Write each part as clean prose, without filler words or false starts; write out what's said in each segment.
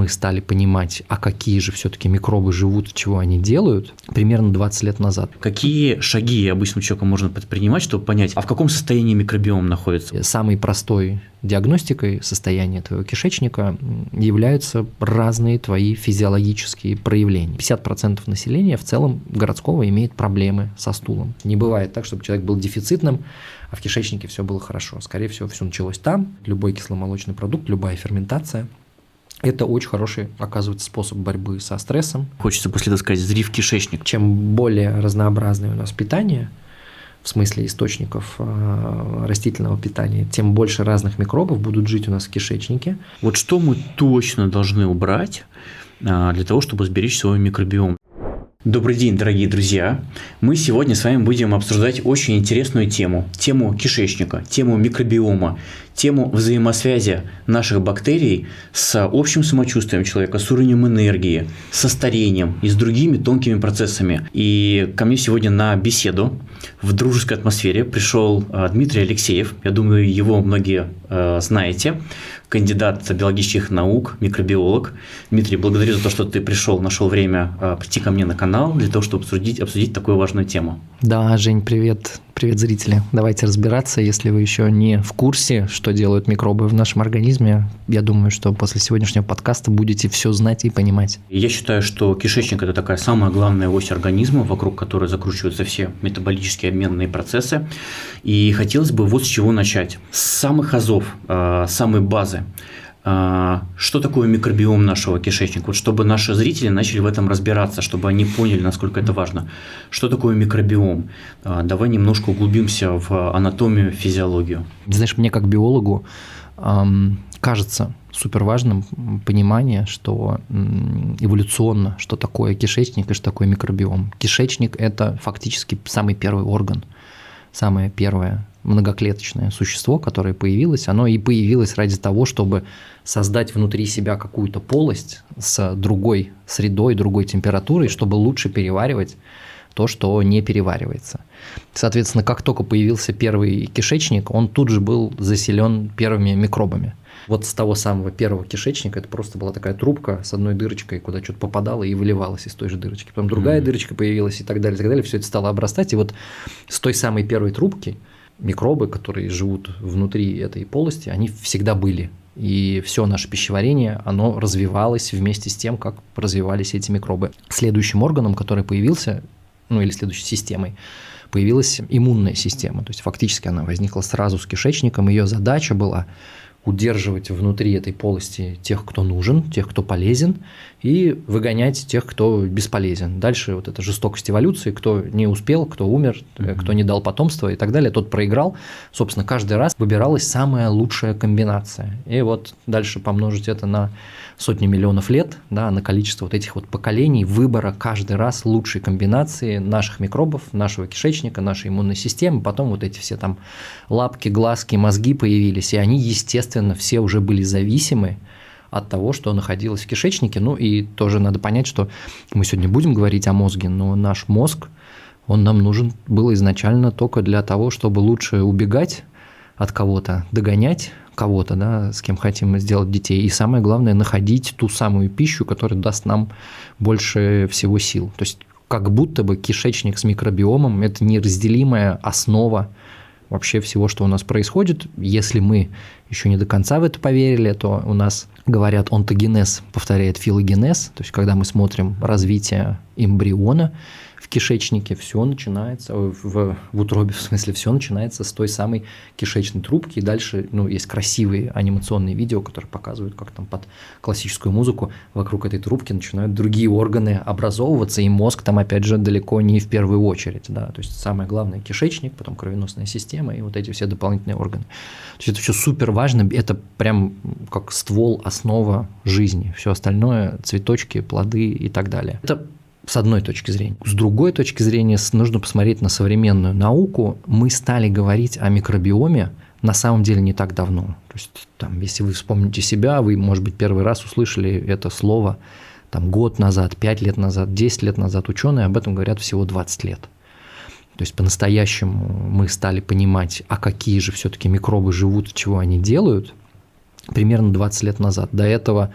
мы стали понимать, а какие же все-таки микробы живут, чего они делают, примерно 20 лет назад. Какие шаги обычному человеку можно предпринимать, чтобы понять, а в каком состоянии микробиом находится? Самой простой диагностикой состояния твоего кишечника являются разные твои физиологические проявления. 50% населения в целом городского имеет проблемы со стулом. Не бывает так, чтобы человек был дефицитным, а в кишечнике все было хорошо. Скорее всего, все началось там. Любой кисломолочный продукт, любая ферментация – это очень хороший, оказывается, способ борьбы со стрессом. Хочется после этого сказать «зри в кишечник». Чем более разнообразное у нас питание, в смысле источников растительного питания, тем больше разных микробов будут жить у нас в кишечнике. Вот что мы точно должны убрать для того, чтобы сберечь свой микробиом? Добрый день, дорогие друзья! Мы сегодня с вами будем обсуждать очень интересную тему. Тему кишечника, тему микробиома, тему взаимосвязи наших бактерий с общим самочувствием человека, с уровнем энергии, со старением и с другими тонкими процессами. И ко мне сегодня на беседу в дружеской атмосфере пришел Дмитрий Алексеев. Я думаю, его многие знаете. Кандидат биологических наук, микробиолог. Дмитрий, благодарю за то, что ты пришел, нашел время прийти ко мне на канал для того, чтобы обсудить такую важную тему. Да, Жень, привет. Привет, зрители. Давайте разбираться. Если вы еще не в курсе, что делают микробы в нашем организме, я думаю, что после сегодняшнего подкаста будете все знать и понимать. Я считаю, что кишечник – это такая самая главная ось организма, вокруг которой закручиваются все метаболические обменные процессы. И хотелось бы вот с чего начать. С самых азов, самой базы. Что такое микробиом нашего кишечника? Вот чтобы наши зрители начали в этом разбираться, чтобы они поняли, насколько это важно. Что такое микробиом? Давай немножко углубимся в анатомию, физиологию. Знаешь, мне как биологу кажется супер важным понимание, что эволюционно, что такое кишечник и что такое микробиом. Кишечник – это фактически самый первый орган, самое первое многоклеточное существо, которое появилось, оно и появилось ради того, чтобы создать внутри себя какую-то полость с другой средой, другой температурой, чтобы лучше переваривать то, что не переваривается. Соответственно, как только появился первый кишечник, он тут же был заселен первыми микробами. Вот с того самого первого кишечника это просто была такая трубка с одной дырочкой, куда что-то попадало и выливалось из той же дырочки. Потом другая дырочка появилась и так далее, и так далее. Все это стало обрастать. И вот с той самой первой трубки микробы, которые живут внутри этой полости, они всегда были. И все наше пищеварение, оно развивалось вместе с тем, как развивались эти микробы. Следующим органом, который появился, или следующей системой, появилась иммунная система. То есть фактически она возникла сразу с кишечником. Ее задача была удерживать внутри этой полости тех, кто нужен, тех, кто полезен, и выгонять тех, кто бесполезен. Дальше вот эта жестокость эволюции, кто не успел, кто умер, кто не дал потомства и так далее, тот проиграл. Собственно, каждый раз выбиралась самая лучшая комбинация. И вот дальше помножить это на сотни миллионов лет, да, на количество вот этих вот поколений выбора каждый раз лучшей комбинации наших микробов, нашего кишечника, нашей иммунной системы. Потом вот эти все там лапки, глазки, мозги появились, и они, естественно, все уже были зависимы от того, что находилось в кишечнике. Ну и тоже надо понять, что мы сегодня будем говорить о мозге, но наш мозг, он нам нужен был изначально только для того, чтобы лучше убегать от кого-то, догонять кого-то, да, с кем хотим сделать детей. И самое главное, находить ту самую пищу, которая даст нам больше всего сил. То есть как будто бы кишечник с микробиомом – это неразделимая основа вообще всего, что у нас происходит. Если мы еще не до конца в это поверили, то у нас, говорят, онтогенез повторяет филогенез, то есть когда мы смотрим развитие эмбриона в кишечнике, все начинается, в утробе, в смысле, все начинается с той самой кишечной трубки, и дальше, есть красивые анимационные видео, которые показывают, как там под классическую музыку вокруг этой трубки начинают другие органы образовываться, и мозг там, опять же, далеко не в первую очередь, да, то есть самое главное – кишечник, потом кровеносная система и вот эти все дополнительные органы. То есть это все супер важно, это прям как ствол, основа жизни, все остальное – цветочки, плоды и так далее. Это с одной точки зрения. С другой точки зрения нужно посмотреть на современную науку. Мы стали говорить о микробиоме на самом деле не так давно. То есть, там, если вы вспомните себя, вы, может быть, первый раз услышали это слово там, год назад, 5 лет назад, 10 лет назад. Ученые об этом говорят всего 20 лет. То есть по-настоящему мы стали понимать, а какие же все-таки микробы живут, чего они делают, примерно 20 лет назад. До этого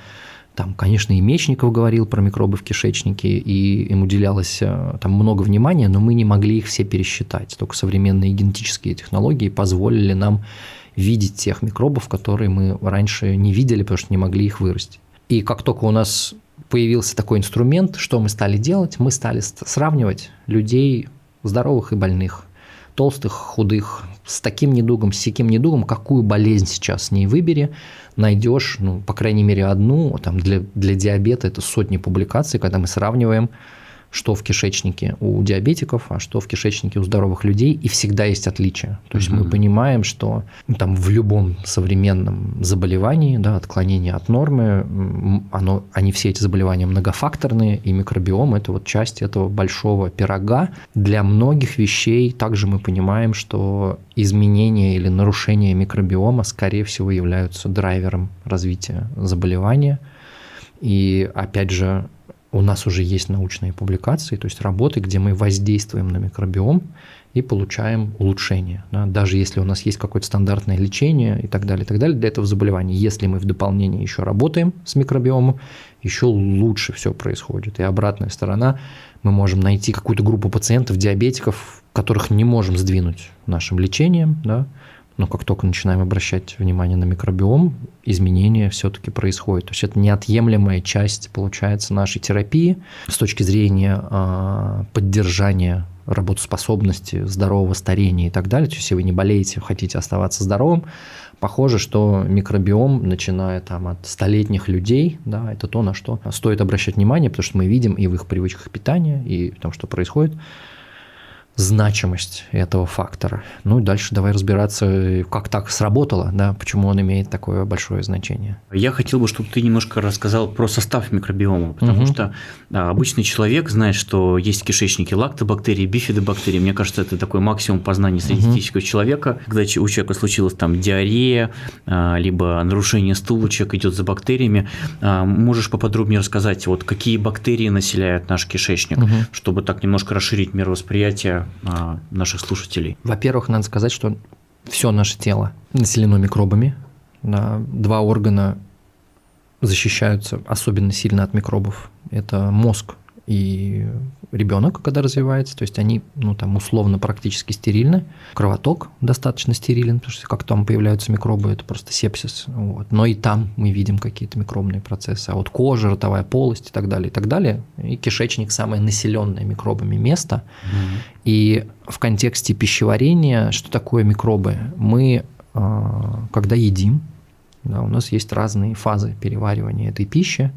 Там, конечно, и Мечников говорил про микробы в кишечнике, и им уделялось там много внимания, но мы не могли их все пересчитать. Только современные генетические технологии позволили нам видеть тех микробов, которые мы раньше не видели, потому что не могли их вырастить. И как только у нас появился такой инструмент, что мы стали делать? Мы стали сравнивать людей здоровых и больных, толстых, худых, с таким недугом, с сяким недугом, какую болезнь сейчас с ней выбери, найдешь, ну, по крайней мере, одну, там, для диабета это сотни публикаций, когда мы сравниваем, что в кишечнике у диабетиков, а что в кишечнике у здоровых людей, и всегда есть отличия. То есть мы понимаем, что там в любом современном заболевании, да, отклонение от нормы, они все эти заболевания многофакторные, и микробиом – это вот часть этого большого пирога. Для многих вещей также мы понимаем, что изменения или нарушения микробиома, скорее всего, являются драйвером развития заболевания. И опять же, у нас уже есть научные публикации, то есть работы, где мы воздействуем на микробиом и получаем улучшение. Да? Даже если у нас есть какое-то стандартное лечение и так далее для этого заболевания. Если мы в дополнение еще работаем с микробиомом, еще лучше все происходит. И обратная сторона, мы можем найти какую-то группу пациентов, диабетиков, которых не можем сдвинуть нашим лечением, да? Но как только начинаем обращать внимание на микробиом, изменения все-таки происходят. То есть это неотъемлемая часть, получается, нашей терапии с точки зрения поддержания работоспособности, здорового старения и так далее. То есть если вы не болеете, хотите оставаться здоровым, похоже, что микробиом, начиная там от столетних людей, да, это то, на что стоит обращать внимание, потому что мы видим и в их привычках питания, и в том, что происходит, значимость этого фактора. Ну и дальше давай разбираться, как так сработало, да, почему он имеет такое большое значение. Я хотел бы, чтобы ты немножко рассказал про состав микробиома, потому что обычный человек знает, что есть в кишечнике лактобактерии, бифидобактерии. Мне кажется, это такой максимум познания среднестатистического человека. Когда у человека случилась там диарея, либо нарушение стула, человек идет за бактериями. Можешь поподробнее рассказать, вот какие бактерии населяют наш кишечник, чтобы так немножко расширить мировосприятие наших слушателей? Во-первых, надо сказать, что все наше тело населено микробами. Два органа защищаются особенно сильно от микробов. Это мозг и ребенок, когда развивается, то есть они, ну, там, условно практически стерильны. Кровоток достаточно стерилен, потому что как там появляются микробы, это просто сепсис. Вот. Но и там мы видим какие-то микробные процессы. А вот кожа, ротовая полость и так далее, и кишечник – самое населенное микробами место. И в контексте пищеварения, что такое микробы? Мы, когда едим, да, у нас есть разные фазы переваривания этой пищи.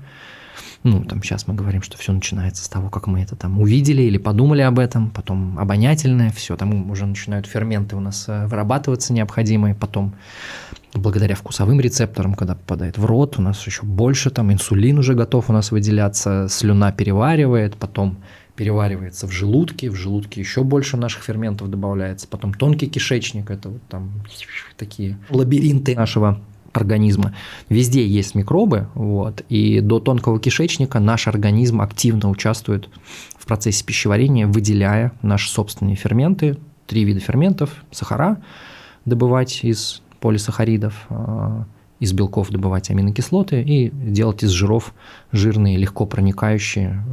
Ну, там сейчас мы говорим, что все начинается с того, как мы это там увидели или подумали об этом, потом обонятельное, все, там уже начинают ферменты у нас вырабатываться необходимые, потом благодаря вкусовым рецепторам, когда попадает в рот, у нас еще больше, там инсулин уже готов у нас выделяться, слюна переваривает, потом переваривается в желудке еще больше наших ферментов добавляется, потом тонкий кишечник, это вот там такие лабиринты нашего организма. Везде есть микробы, вот, и до тонкого кишечника наш организм активно участвует в процессе пищеварения, выделяя наши собственные ферменты, 3 вида ферментов, сахара добывать из полисахаридов, из белков добывать аминокислоты и делать из жиров жирные, легко проникающие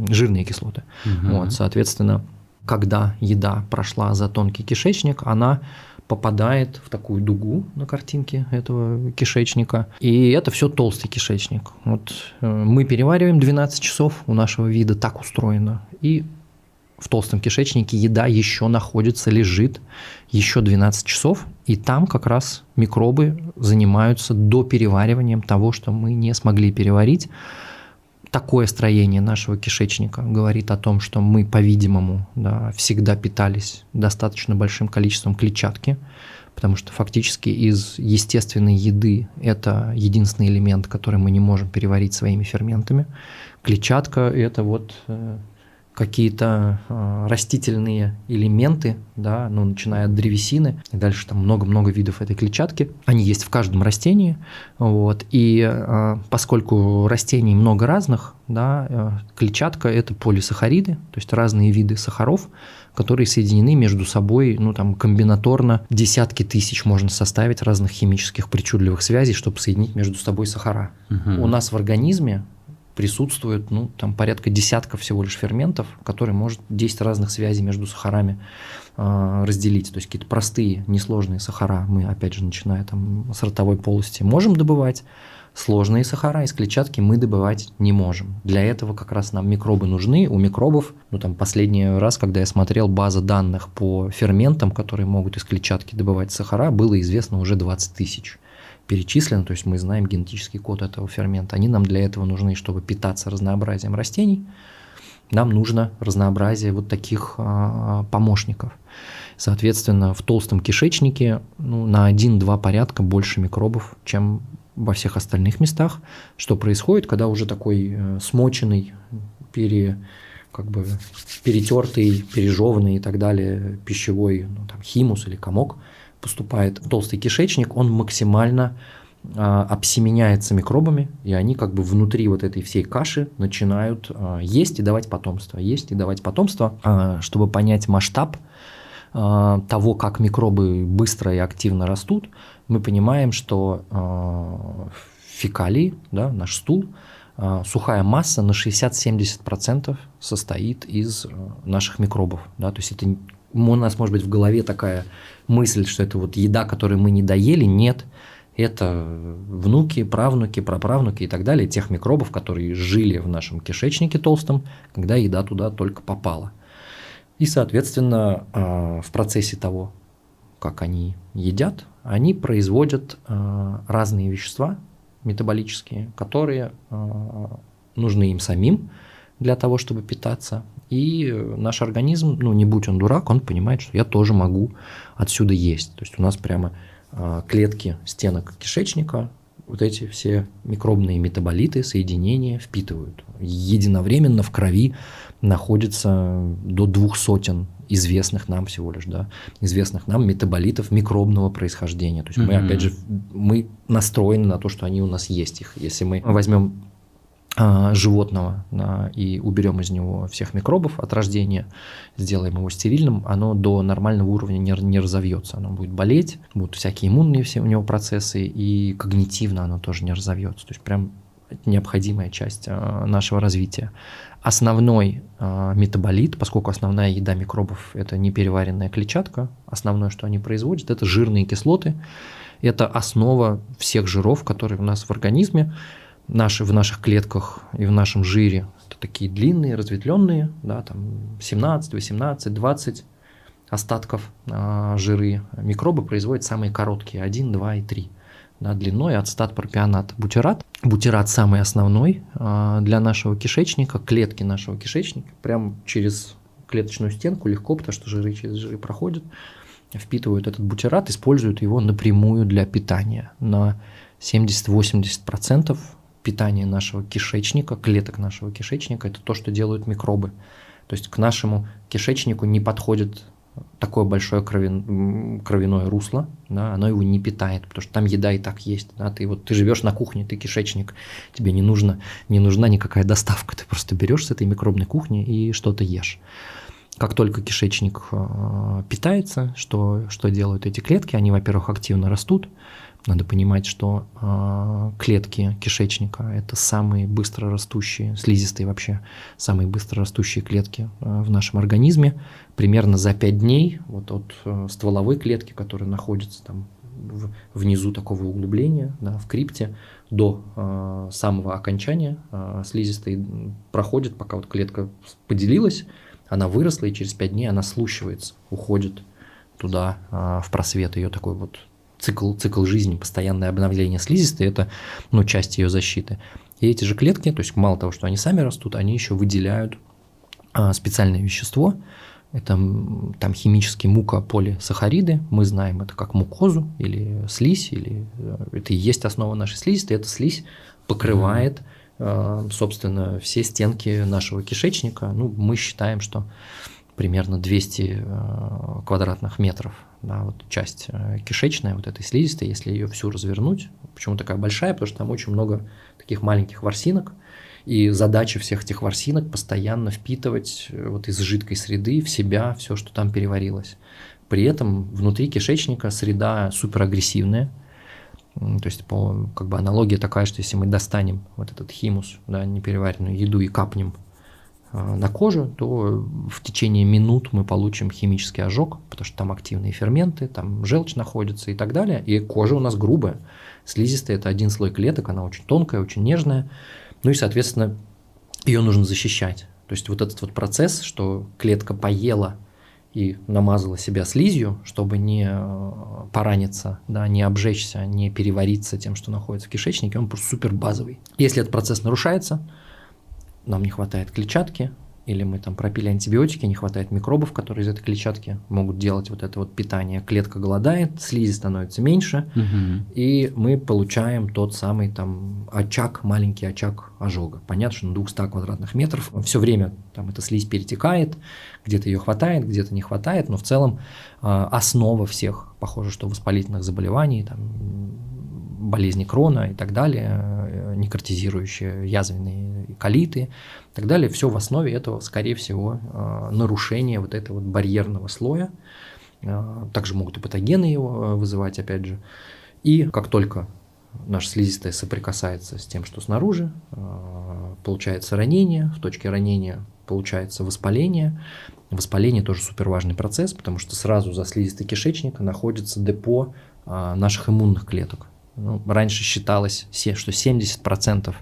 жирные кислоты. Вот, соответственно, когда еда прошла за тонкий кишечник, она попадает в такую дугу на картинке этого кишечника, и это все толстый кишечник. Вот мы перевариваем 12 часов, у нашего вида так устроено, и в толстом кишечнике еда еще находится, лежит еще 12 часов, и там как раз микробы занимаются доперевариванием того, что мы не смогли переварить. Такое строение нашего кишечника говорит о том, что мы, по-видимому, да, всегда питались достаточно большим количеством клетчатки, потому что фактически из естественной еды это единственный элемент, который мы не можем переварить своими ферментами. Клетчатка – это вот какие-то растительные элементы, да, ну, начиная от древесины, и дальше там много-много видов этой клетчатки. Они есть в каждом растении, вот, и поскольку растений много разных, да, клетчатка – это полисахариды, то есть разные виды сахаров, которые соединены между собой, ну, там, комбинаторно десятки тысяч можно составить разных химических причудливых связей, чтобы соединить между собой сахара. У нас в организме присутствует, ну, там порядка десятков всего лишь ферментов, которые может 10 разных связей между сахарами разделить. То есть какие-то простые, несложные сахара мы, опять же, начиная там с ротовой полости, можем добывать. Сложные сахара из клетчатки мы добывать не можем. Для этого как раз нам микробы нужны. У микробов, ну там последний раз, когда я смотрел база данных по ферментам, которые могут из клетчатки добывать сахара, было известно уже 20 тысяч. Перечислено, то есть мы знаем генетический код этого фермента. Они нам для этого нужны, чтобы питаться разнообразием растений. Нам нужно разнообразие вот таких помощников. Соответственно, в толстом кишечнике на 1-2 порядка больше микробов, чем во всех остальных местах. Что происходит, когда уже такой смоченный, перетертый, пережеванный и так далее пищевой химус или комок поступает в толстый кишечник, он максимально обсеменяется микробами, и они как бы внутри вот этой всей каши начинают есть и давать потомство, Чтобы понять масштаб того, как микробы быстро и активно растут, мы понимаем, что фекалии, да, наш стул, сухая масса на 60-70% состоит из наших микробов. Да, то есть это у нас может быть в голове такая мысль, что это вот еда, которую мы не доели. Нет, это внуки, правнуки, праправнуки и так далее, тех микробов, которые жили в нашем кишечнике толстом, когда еда туда только попала. И, соответственно, в процессе того, как они едят, они производят разные вещества метаболические, которые нужны им самим для того, чтобы питаться. И наш организм, не будь он дурак, он понимает, что я тоже могу отсюда есть. То есть у нас прямо клетки стенок кишечника вот эти все микробные метаболиты, соединения впитывают. Единовременно в крови находится до 200 известных нам всего лишь, да, известных нам метаболитов микробного происхождения. То есть мы, опять же, мы настроены на то, что они у нас есть. Если мы возьмем животного, да, и уберем из него всех микробов от рождения, сделаем его стерильным, оно до нормального уровня не разовьется. Оно будет болеть, будут всякие иммунные все у него процессы, и когнитивно оно тоже не разовьется. То есть прям необходимая часть нашего развития. Основной метаболит, поскольку основная еда микробов – это непереваренная клетчатка, основное, что они производят, это жирные кислоты. Это основа всех жиров, которые у нас в организме. В наших клетках и в нашем жире это такие длинные, разветвленные, да, там 17, 18, 20 остатков жиры. Микробы производят самые короткие, 1, 2 и 3. Да, длиной ацетат, пропионат, бутират. Бутират самый основной для нашего кишечника, клетки нашего кишечника, прям через клеточную стенку легко, потому что жиры через жиры проходят, впитывают этот бутират, используют его напрямую для питания. На 70-80% питания нашего кишечника, клеток нашего кишечника, это то, что делают микробы. То есть к нашему кишечнику не подходит такое большое кровяное русло, да, оно его не питает, потому что там еда и так есть. Да, ты живешь на кухне, ты кишечник, тебе не нужна никакая доставка, ты просто берешь с этой микробной кухни и что-то ешь. Как только кишечник питается, что делают эти клетки? Они, во-первых, активно растут. Надо понимать, что клетки кишечника – это самые быстрорастущие, слизистые вообще, самые быстрорастущие клетки в нашем организме. Примерно за 5 дней вот от стволовой клетки, которая находится там внизу такого углубления, да, в крипте, до самого окончания слизистой проходит, пока вот клетка поделилась, она выросла, и через 5 дней она слущивается, уходит туда, в просвет. Ее такой вот цикл жизни, постоянное обновление слизистой – это часть ее защиты. И эти же клетки, то есть мало того, что они сами растут, они еще выделяют специальное вещество. Это там химические мукополисахариды. Мы знаем это как мукозу или слизь, или это и есть основа нашей слизистой. Эта слизь покрывает собственно, все стенки нашего кишечника. Ну, мы считаем, что примерно 200 квадратных метров, да, вот часть кишечная, вот этой слизистой, если ее всю развернуть. Почему такая большая? Потому что там очень много таких маленьких ворсинок, и задача всех этих ворсинок постоянно впитывать вот из жидкой среды в себя все, что там переварилось. При этом внутри кишечника среда суперагрессивная. То есть, как бы аналогия такая, что если мы достанем вот этот химус, да, непереваренную еду и капнем на кожу, то в течение минут мы получим химический ожог, потому что там активные ферменты, там желчь находится и так далее. И кожа у нас грубая. Слизистая – это один слой клеток, она очень тонкая, очень нежная. Ну и, соответственно, ее нужно защищать. То есть вот этот вот процесс, что клетка поела и намазала себя слизью, чтобы не пораниться, да, не обжечься, не перевариться тем, что находится в кишечнике, он просто супер базовый. Если этот процесс нарушается, нам не хватает клетчатки, или мы там пропили антибиотики, не хватает микробов, которые из этой клетчатки могут делать вот это вот питание. Клетка голодает, слизи становится меньше, и мы получаем тот самый там очаг, маленький очаг ожога. Понятно, что на 200 квадратных метров все время там эта слизь перетекает, где-то ее хватает, где-то не хватает, но в целом основа всех, похоже, что воспалительных заболеваний, там, болезни Крона и так далее, некротизирующие язвенные колиты и так далее, все в основе этого, скорее всего, нарушение вот этого вот барьерного слоя. Также могут и патогены его вызывать, опять же. И как только наша слизистая соприкасается с тем, что снаружи, получается ранение, в точке ранения получается воспаление. Воспаление тоже суперважный процесс, потому что сразу за слизистой кишечника находится депо наших иммунных клеток. Ну, раньше считалось, что 70%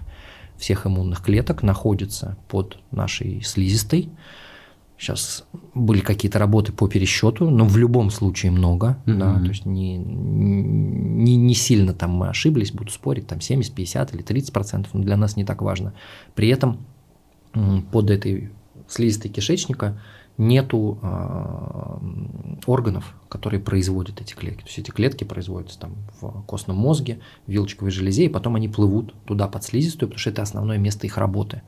всех иммунных клеток находится под нашей слизистой. Сейчас были какие-то работы по пересчету, но в любом случае много. Да, то есть не сильно там мы ошиблись, буду спорить, там 70, 50 или 30%, но для нас не так важно. При этом под этой слизистой кишечника нету органов, которые производят эти клетки. То есть эти клетки производятся там в костном мозге, в вилочковой железе, и потом они плывут туда под слизистую, потому что это основное место их работы.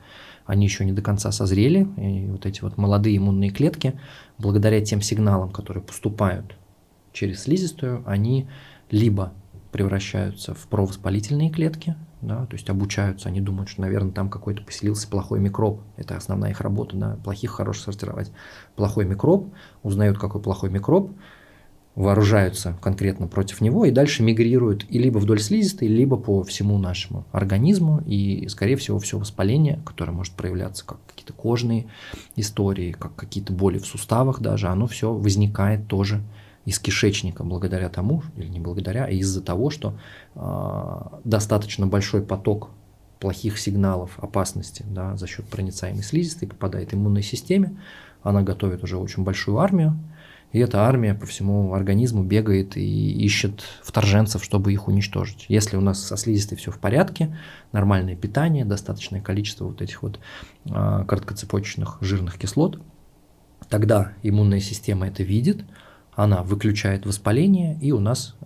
Они еще не до конца созрели, и вот эти вот молодые иммунные клетки, благодаря тем сигналам, которые поступают через слизистую, они либо превращаются в провоспалительные клетки, да, то есть обучаются, они думают, что, наверное, там какой-то поселился плохой микроб, это основная их работа, да, плохих, хороших сортировать. Плохой микроб, узнают, какой плохой микроб, вооружаются конкретно против него и дальше мигрируют и либо вдоль слизистой, либо по всему нашему организму, и, скорее всего, все воспаление, которое может проявляться как какие-то кожные истории, как какие-то боли в суставах даже, оно все возникает тоже из кишечника благодаря тому, или не благодаря, а из-за того, что достаточно большой поток плохих сигналов опасности, да, за счет проницаемой слизистой попадает в иммунной системе, она готовит уже очень большую армию, и эта армия по всему организму бегает и ищет вторженцев, чтобы их уничтожить. Если у нас со слизистой все в порядке, нормальное питание, достаточное количество вот этих вот короткоцепочечных жирных кислот, тогда иммунная система это видит, она выключает воспаление, и у нас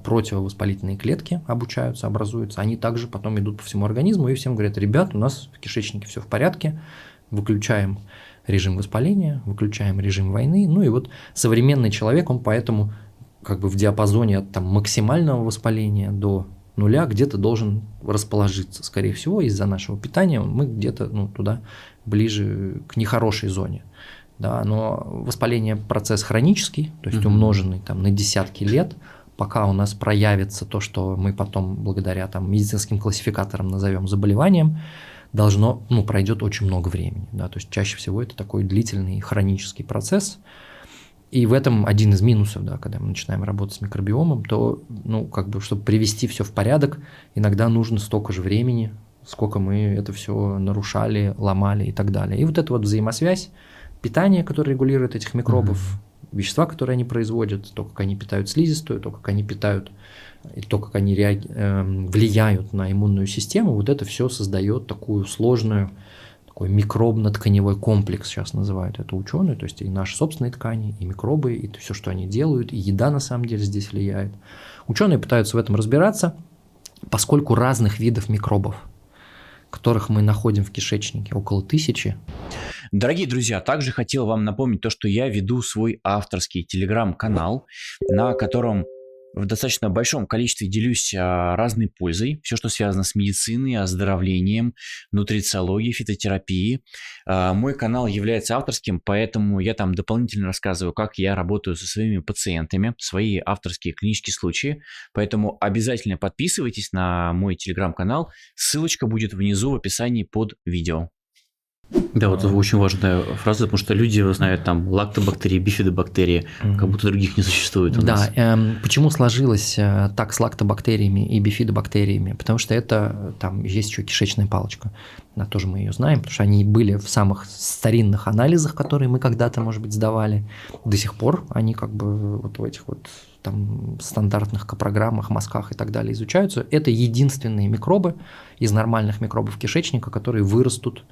противовоспалительные клетки обучаются, образуются. Они также потом идут по всему организму и всем говорят: ребят, у нас в кишечнике все в порядке, выключаем режим воспаления, выключаем режим войны. Ну и вот современный человек, он поэтому как бы в диапазоне от там максимального воспаления до нуля где-то должен расположиться. Скорее всего, из-за нашего питания мы где-то туда ближе к нехорошей зоне. Да, но воспаление процесс хронический, то есть умноженный там на десятки лет, пока у нас проявится то, что мы потом благодаря там медицинским классификаторам назовем заболеванием, пройдет очень много времени. Да, то есть чаще всего это такой длительный хронический процесс. И в этом один из минусов, да, когда мы начинаем работать с микробиомом, то, чтобы привести все в порядок, иногда нужно столько же времени, сколько мы это все нарушали, ломали и так далее. И вот эта вот взаимосвязь, питание, которое регулирует этих микробов, вещества, которые они производят, то, как они питают слизистую, то, как они питают, и то, как они влияют на иммунную систему, вот это все создает такую сложную, такой микробно-тканевой комплекс, сейчас называют это ученые, то есть и наши собственные ткани, и микробы, и все, что они делают, и еда на самом деле здесь влияет. Ученые пытаются в этом разбираться, поскольку разных видов микробов, которых мы находим в кишечнике, около 1000. Дорогие друзья, также хотел вам напомнить то, что я веду свой авторский телеграм-канал, на котором в достаточно большом количестве делюсь разной пользой. Все, что связано с медициной, оздоровлением, нутрициологией, фитотерапией. Мой канал является авторским, поэтому я там дополнительно рассказываю, как я работаю со своими пациентами, свои авторские клинические случаи. Поэтому обязательно подписывайтесь на мой телеграм-канал. Ссылочка будет внизу в описании под видео. Да, вот это очень важная фраза, потому что люди знают там лактобактерии, бифидобактерии, как будто других не существует у нас. Да, почему сложилось так с лактобактериями и бифидобактериями? Потому что это там есть еще кишечная палочка, да, тоже мы ее знаем, потому что они были в самых старинных анализах, которые мы когда-то, может быть, сдавали. До сих пор они как бы вот в этих вот там стандартных копрограммах, мазках и так далее изучаются. Это единственные микробы из нормальных микробов кишечника, которые вырастут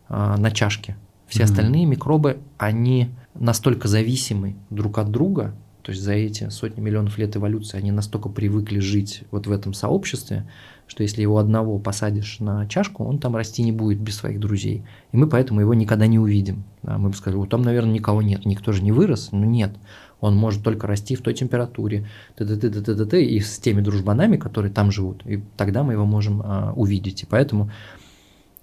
на чашке. Все остальные микробы, они настолько зависимы друг от друга, то есть за эти сотни миллионов лет эволюции они настолько привыкли жить вот в этом сообществе, что если его одного посадишь на чашку, он там расти не будет без своих друзей. И мы поэтому его никогда не увидим. Да, мы бы сказали, вот там, наверное, никого нет, никто же не вырос, но нет. Он может только расти в той температуре, и с теми дружбанами, которые там живут. И тогда мы его можем увидеть. И поэтому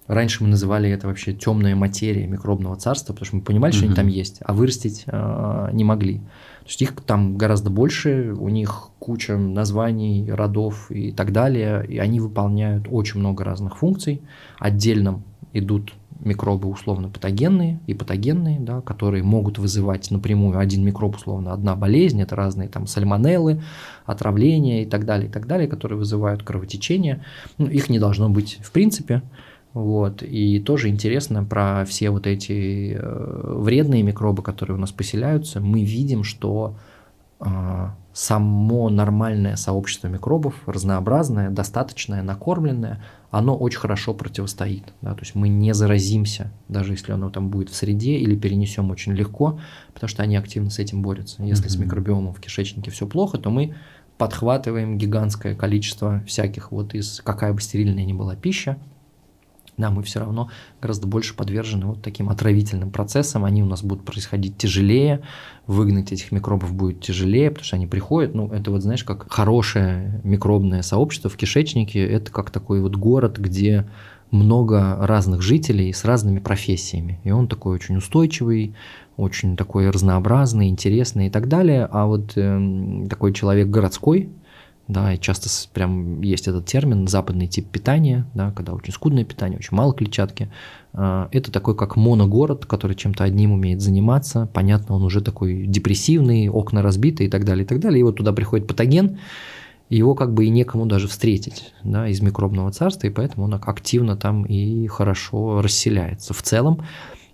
раньше мы называли это вообще темная материя микробного царства, потому что мы понимали, что они там есть, а вырастить не могли. То есть их там гораздо больше, у них куча названий, родов и так далее, и они выполняют очень много разных функций. Отдельно идут микробы условно-патогенные и патогенные, да, которые могут вызывать напрямую один микроб, условно, одна болезнь, это разные там сальмонеллы, отравления и так далее, которые вызывают кровотечение. Ну, их не должно быть в принципе. Вот. И тоже интересно про все вот эти вредные микробы, которые у нас поселяются, мы видим, что само нормальное сообщество микробов, разнообразное, достаточное, накормленное, оно очень хорошо противостоит. Да? То есть мы не заразимся, даже если оно там будет в среде, или перенесем очень легко, потому что они активно с этим борются. Если с микробиомом в кишечнике все плохо, то мы подхватываем гигантское количество всяких, вот из какая бы стерильная ни была пища, да, мы все равно гораздо больше подвержены вот таким отравительным процессам, они у нас будут происходить тяжелее, выгнать этих микробов будет тяжелее, потому что они приходят, ну, это вот, знаешь, как хорошее микробное сообщество в кишечнике, это как такой вот город, где много разных жителей с разными профессиями, и он такой очень устойчивый, очень такой разнообразный, интересный и так далее, а вот такой человек городской, да, и часто прям есть этот термин западный тип питания, да, когда очень скудное питание, очень мало клетчатки. Это такой как моногород, который чем-то одним умеет заниматься. Понятно, он уже такой депрессивный, окна разбиты и так далее, и так далее. И вот туда приходит патоген, его как бы и некому даже встретить, да, из микробного царства, и поэтому он активно там и хорошо расселяется. В целом,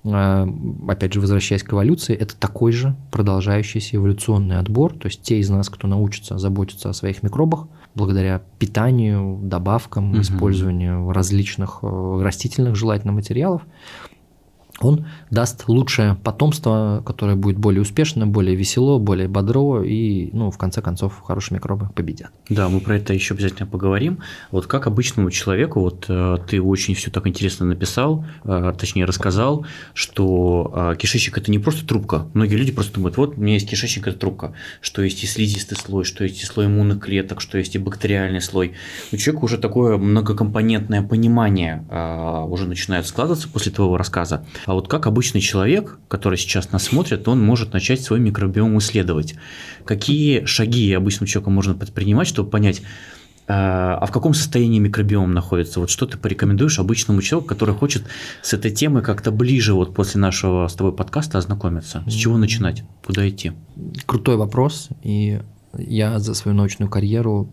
опять же, возвращаясь к эволюции, это такой же продолжающийся эволюционный отбор, то есть те из нас, кто научится заботиться о своих микробах, благодаря питанию, добавкам, использованию различных растительных желательно материалов, он даст лучшее потомство, которое будет более успешно, более весело, более бодро, и, ну, в конце концов, хорошие микробы победят. Да, мы про это еще обязательно поговорим. Вот как обычному человеку, вот ты очень все так интересно написал, точнее рассказал, что кишечник – это не просто трубка. Многие люди просто думают, вот у меня есть кишечник – это трубка, что есть и слизистый слой, что есть и слой иммунных клеток, что есть и бактериальный слой. У человека уже такое многокомпонентное понимание уже начинает складываться после твоего рассказа. А вот как обычный человек, который сейчас нас смотрит, он может начать свой микробиом исследовать. Какие шаги обычному человеку можно предпринимать, чтобы понять, а в каком состоянии микробиом находится? Вот что ты порекомендуешь обычному человеку, который хочет с этой темой как-то ближе вот после нашего с тобой подкаста ознакомиться? С чего начинать? Куда идти? Крутой вопрос. И я за свою научную карьеру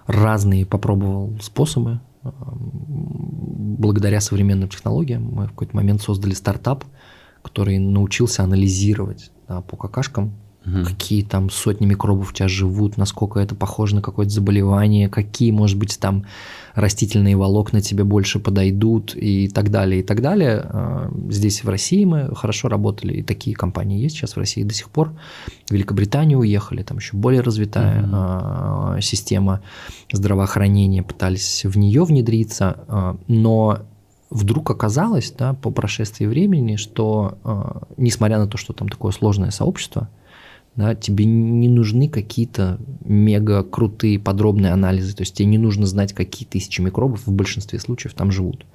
разные попробовал способы. Благодаря современным технологиям мы в какой-то момент создали стартап, который научился анализировать, да, по какашкам какие там сотни микробов у тебя живут, насколько это похоже на какое-то заболевание, какие, может быть, там растительные волокна тебе больше подойдут и так далее, и так далее. Здесь в России мы хорошо работали, и такие компании есть сейчас в России до сих пор. В Великобританию уехали, там еще более развитая система здравоохранения, пытались в нее внедриться, но вдруг оказалось, да, по прошествии времени, что несмотря на то, что там такое сложное сообщество, да, тебе не нужны какие-то мега крутые подробные анализы, то есть тебе не нужно знать, какие тысячи микробов в большинстве случаев там живут.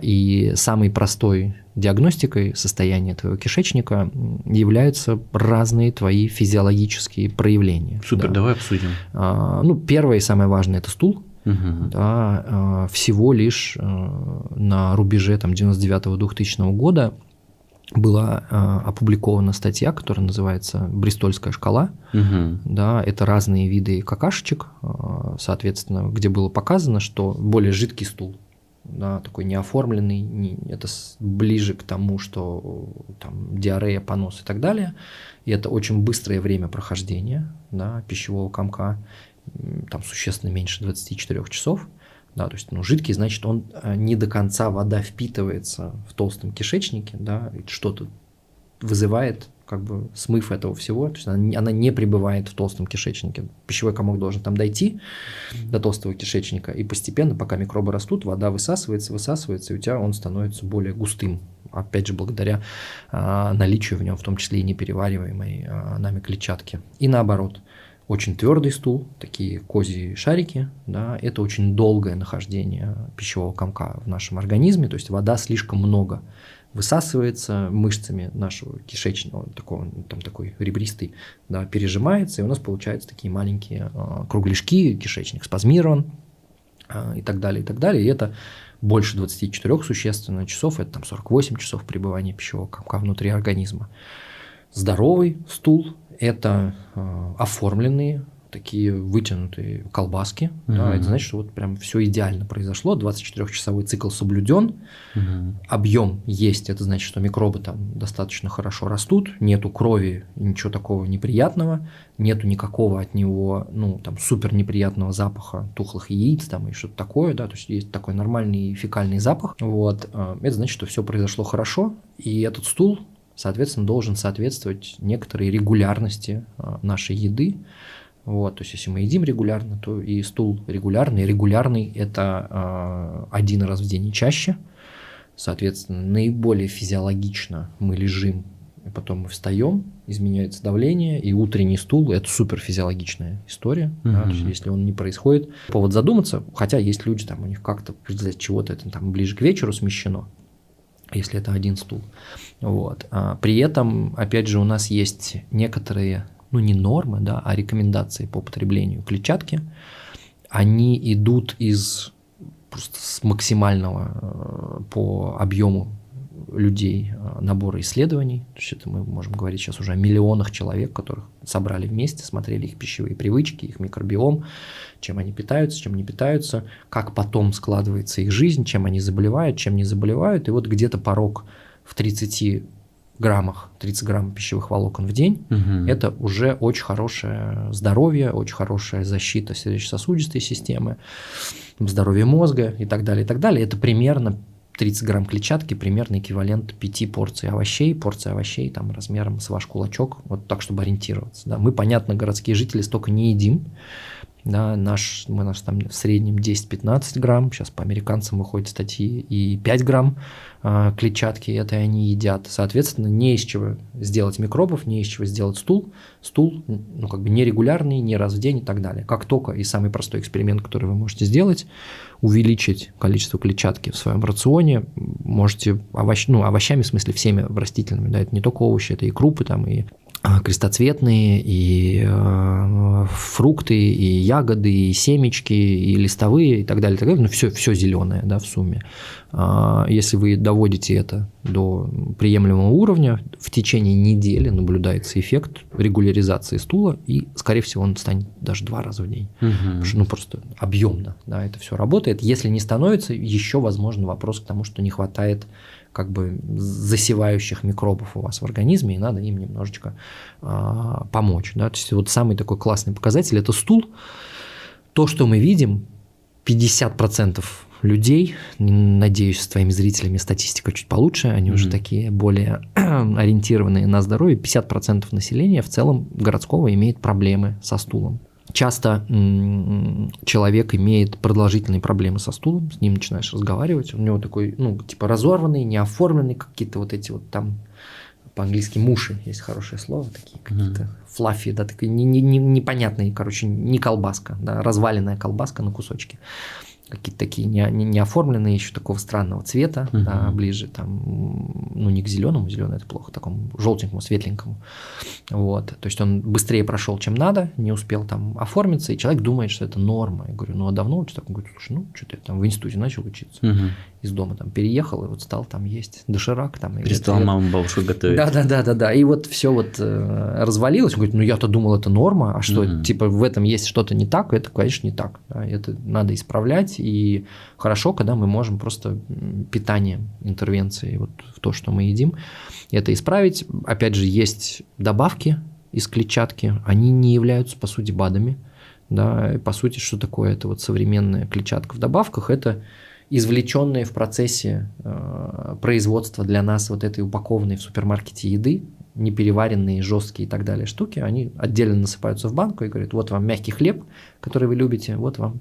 И самой простой диагностикой состояния твоего кишечника являются разные твои физиологические проявления. Супер, да. Давай обсудим. Первое и самое важное – это стул. Да, всего лишь на рубеже 99-2000 года была опубликована статья, которая называется «Бристольская шкала». Да, это разные виды какашечек, соответственно, где было показано, что более жидкий стул, да, такой неоформленный, это ближе к тому, что там диарея, понос и так далее. И это очень быстрое время прохождения, да, пищевого комка, там существенно меньше 24 часов. Да, то есть, жидкий, значит, он не до конца вода впитывается в толстом кишечнике, да, и что-то вызывает, как бы смыв этого всего, то есть она не пребывает в толстом кишечнике. Пищевой комок должен там дойти до толстого кишечника, и постепенно, пока микробы растут, вода высасывается, и у тебя он становится более густым. Опять же, благодаря наличию в нем, в том числе и неперевариваемой нами клетчатки. И наоборот. Очень твердый стул, такие козьи шарики, да, это очень долгое нахождение пищевого комка в нашем организме, то есть вода слишком много высасывается мышцами нашего кишечника, такой ребристый, да, пережимается, и у нас получаются такие маленькие кругляшки, кишечник спазмирован и так далее, и так далее, и это больше 24 существенно часов, это там 48 часов пребывания пищевого комка внутри организма. Здоровый стул – это оформленные, такие вытянутые колбаски. Да, это значит, что вот прям все идеально произошло, 24-часовой цикл соблюден, объем есть, это значит, что микробы там достаточно хорошо растут, нету крови, ничего такого неприятного, нету никакого от него, супер неприятного запаха тухлых яиц там и что-то такое, да, то есть есть такой нормальный фекальный запах. Вот, это значит, что все произошло хорошо, и этот стул, соответственно, должен соответствовать некоторой регулярности нашей еды. Вот, то есть, если мы едим регулярно, то и стул регулярный. Регулярный – это 1 раз в день и чаще. Соответственно, наиболее физиологично мы лежим, и потом мы встаем, изменяется давление, и утренний стул – это суперфизиологичная история. Да, то есть, если он не происходит, повод задуматься, хотя есть люди, там, у них как-то из-за чего-то это там ближе к вечеру смещено, если это один стул. Вот. При этом, опять же, у нас есть некоторые, не нормы, да, а рекомендации по потреблению клетчатки. Они идут просто с максимального по объему людей набора исследований. То есть это мы можем говорить сейчас уже о миллионах человек, которых собрали вместе, смотрели их пищевые привычки, их микробиом, чем они питаются, чем не питаются, как потом складывается их жизнь, чем они заболевают, чем не заболевают. И вот где-то порог в 30 граммах, 30 грамм пищевых волокон в день, это уже очень хорошее здоровье, очень хорошая защита сердечно-сосудистой системы, здоровье мозга и так далее, и так далее. Это примерно 30 грамм клетчатки, примерно эквивалент 5 порций овощей. Порция овощей там размером с ваш кулачок, вот так, чтобы ориентироваться. Да. Мы, понятно, городские жители столько не едим. Да, мы там в среднем 10-15 грамм, сейчас по американцам выходят статьи, и 5 грамм клетчатки, это они едят. Соответственно, не из чего сделать микробов, не из чего сделать стул. Стул, нерегулярный, не раз в день и так далее. Как только, и самый простой эксперимент, который вы можете сделать, увеличить количество клетчатки в своем рационе, можете овощами, в смысле всеми растительными, да, это не только овощи, это и крупы, там, и крестоцветные, и фрукты, и ягоды, и семечки, и листовые, и так далее, все зеленое, да, в сумме. Если вы доводите это до приемлемого уровня, в течение недели наблюдается эффект регуляризации стула, и, скорее всего, он станет даже 2 раза в день. Потому что, просто объемно, да, это все работает. Если не становится, еще возможен вопрос к тому, что не хватает как бы засевающих микробов у вас в организме, и надо им немножечко помочь. Да? То есть вот самый такой классный показатель – это стул. То, что мы видим, 50% людей, надеюсь, с твоими зрителями статистика чуть получше, они уже такие более ориентированные на здоровье, 50% населения в целом городского имеет проблемы со стулом. Часто человек имеет продолжительные проблемы со стулом, с ним начинаешь разговаривать, у него такой, типа разорванный, неоформленный, какие-то вот эти вот там, по-английски муши, есть хорошее слово, такие какие-то флаффи, да, такие непонятные, короче, не колбаска, да, разваленная колбаска на кусочки. Какие-то такие неоформленные, еще такого странного цвета, да, ближе там, не к зеленому, зеленый это плохо, такому желтенькому, светленькому. Вот. То есть он быстрее прошел, чем надо, не успел там оформиться, и человек думает, что это норма. Я говорю, а давно у тебя так? Он говорит, слушай, что-то я там в институте начал учиться, из дома там переехал, и вот стал там есть доширак. Там, перестал маму бабушку готовить. Да. И вот все вот развалилось. Он говорит, я-то думал, это норма, а что, типа в этом есть что-то не так? Это, конечно, не так. Да? Это надо исправлять. И хорошо, когда мы можем просто питанием, интервенцией вот в то, что мы едим, это исправить. Опять же, есть добавки из клетчатки, они не являются, по сути, БАДами. Да? И, по сути, что такое это вот современная клетчатка в добавках? Это извлеченные в процессе производства для нас вот этой упакованной в супермаркете еды, непереваренные, жесткие и так далее штуки, они отдельно насыпаются в банку и говорят, вот вам мягкий хлеб, который вы любите, вот вам,